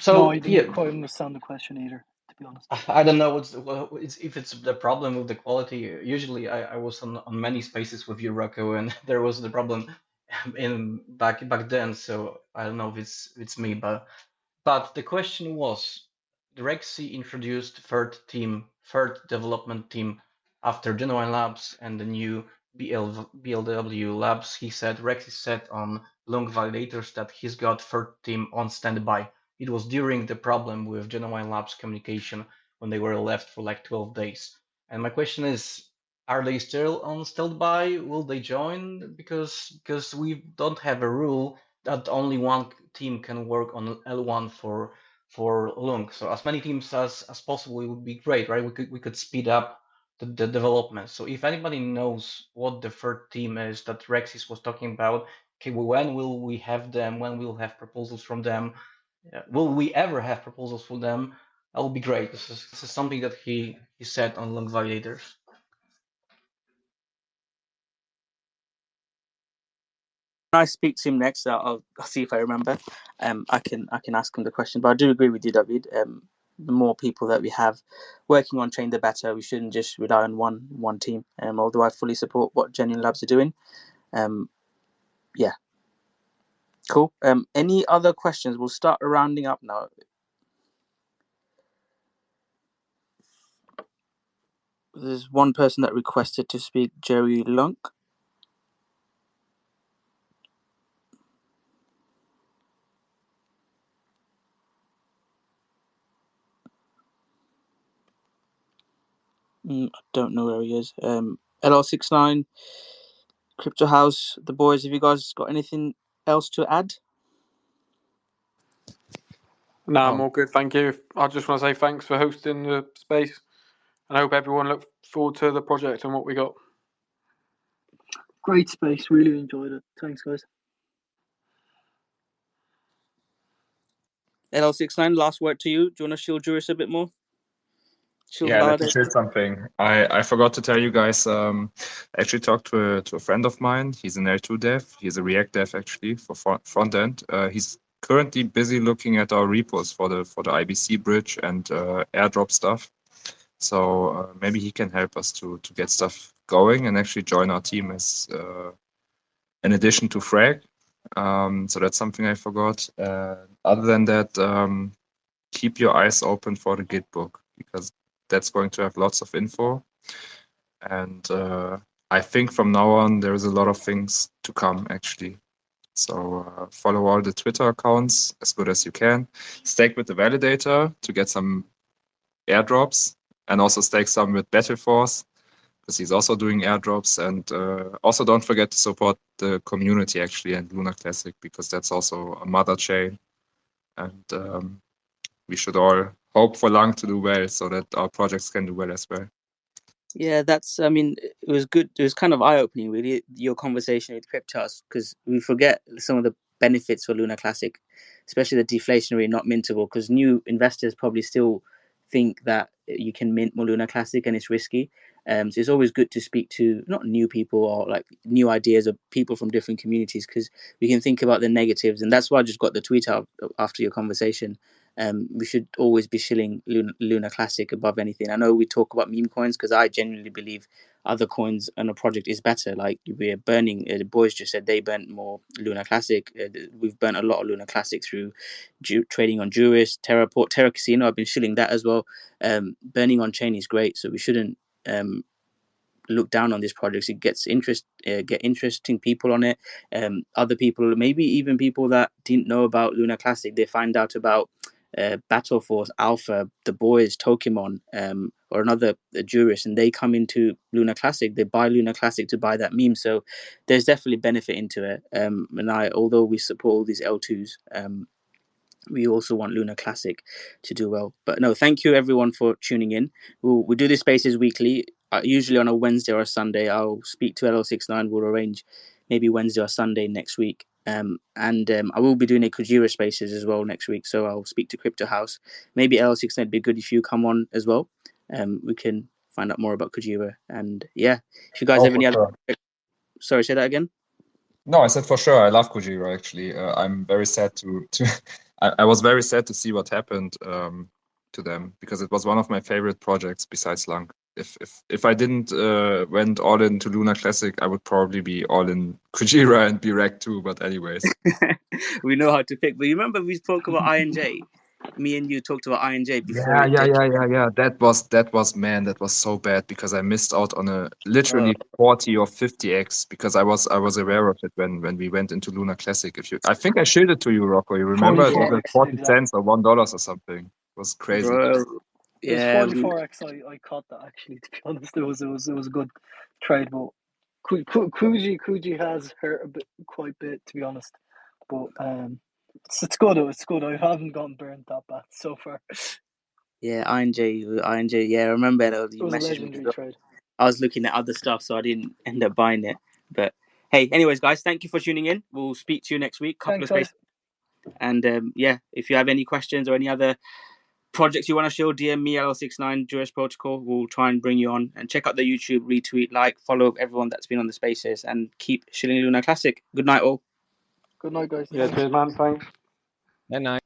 No, I didn't quite understand the question either, to be honest. I don't know if it's the problem with the quality. Usually, I was on many spaces with you, Rocco, and there was the problem in back then. So I don't know if it's me, but the question was, Rexy introduced third development team after Genuine Labs and the new BLW Labs. He said Rexy said on LUNC validators that he's got third team on standby. It was during the problem with Genuine Labs communication when they were left for like 12 days. And my question is, are they still on standby? Will they join? Because we don't have a rule that only one team can work on L1 for LUNC. So as many teams as possible would be great, right? We could speed up the development. So if anybody knows what the third team is that Rexis was talking about, okay, well, when will we have them? When we'll have proposals from them? Will we ever have proposals from them? That will be great. This is something that he said on LUNC validators. When I speak to him next, I'll see if I remember. I can ask him the question. But I do agree with you, David. The more people that we have working on Chain, the better. We shouldn't just rely on one team. Although I fully support what Genuine Labs are doing. Yeah. Cool. Any other questions? We'll start rounding up now. There's one person that requested to speak, Jerry LUNC. I don't know where he is. LL69, Crypto House, the boys, have you guys got anything else to add? No, I'm all good, thank you. I just want to say thanks for hosting the space, and I hope everyone look forward to the project and what we got. Great space, really enjoyed it. Thanks, guys. LL69, last word to you. Do you want to shield Juris a bit more? Let me share something. I forgot to tell you guys. I actually talked to a friend of mine. He's an L2 dev. He's a React dev actually for front end. He's currently busy looking at our repos for the IBC bridge and airdrop stuff. So maybe he can help us to get stuff going and actually join our team as an addition to Frag. So that's something I forgot. Other than that, keep your eyes open for the Git book, because that's going to have lots of info. And I think from now on, there's a lot of things to come, actually. So follow all the Twitter accounts as good as you can. Stake with the validator to get some airdrops, and also stake some with Battleforce, because he's also doing airdrops. And also don't forget to support the community, actually, and Luna Classic, because that's also a mother chain. And we should all hope for LUNC to do well, so that our projects can do well as well. Yeah, I mean, it was good. It was kind of eye-opening, really, your conversation with Cryptos, because we forget some of the benefits for Luna Classic, especially the deflationary, not mintable, because new investors probably still think that you can mint more Luna Classic and it's risky. So it's always good to speak to not new people or like new ideas or people from different communities, because we can think about the negatives. And that's why I just got the tweet out after your conversation. We should always be shilling Luna Classic above anything. I know we talk about meme coins, because I genuinely believe other coins and a project is better. Like we're burning, the boys just said they burnt more Luna Classic. We've burnt a lot of Luna Classic through trading on JURIS, TerraCasino. I've been shilling that as well. Burning on chain is great, so we shouldn't look down on these projects. It gets get interesting people on it. Other people, maybe even people that didn't know about Luna Classic, they find out about Battle Force, Alpha, the boys, Tokimon, or another Juris, and they come into Luna Classic. They buy Luna Classic to buy that meme. So there's definitely benefit into it. And although we support all these L2s, we also want Luna Classic to do well. But no, thank you everyone for tuning in. We do these spaces weekly, usually on a Wednesday or a Sunday. I'll speak to LL69. We'll arrange maybe Wednesday or Sunday next week. I will be doing a Kujira spaces as well next week. So I'll speak to Crypto House. Maybe LL69 would be good if you come on as well. We can find out more about Kujira. And yeah, if you guys have any other... Sorry, say that again? No, I said for sure. I love Kujira, actually. I'm very sad to I was very sad to see what happened to them, because it was one of my favorite projects besides LUNC. If I didn't went all into Luna Classic, I would probably be all in Kujira and Birek too. But anyways, we know how to pick. But you remember we spoke about INJ. Me and you talked about INJ before. Yeah. That was so bad, because I missed out on a literally 40 or 50x, because I was aware of it when we went into Luna Classic. I think I showed it to you, Rocco. You remember? It was like 40 cents or $1 or something. It was crazy. Bro, yeah, it was 44x. I caught that, actually. To be honest, it was a good trade, but Kuji has hurt quite a bit, to be honest. But it's good. It's good. I haven't gotten burnt that bad so far. Yeah, INJ. Yeah, I remember that. It was a legendary trade. I was looking at other stuff, so I didn't end up buying it. But hey, anyways, guys, thank you for tuning in. We'll speak to you next week. Couple of spaces. And yeah, if you have any questions or any other projects you want to show, DM me, LL69, Juris Protocol. We'll try and bring you on. And check out the YouTube, retweet, follow everyone that's been on the spaces, and keep shilling Luna Classic. Good night, all. Good night, guys. Yeah, cheers, man. Thanks. Good night.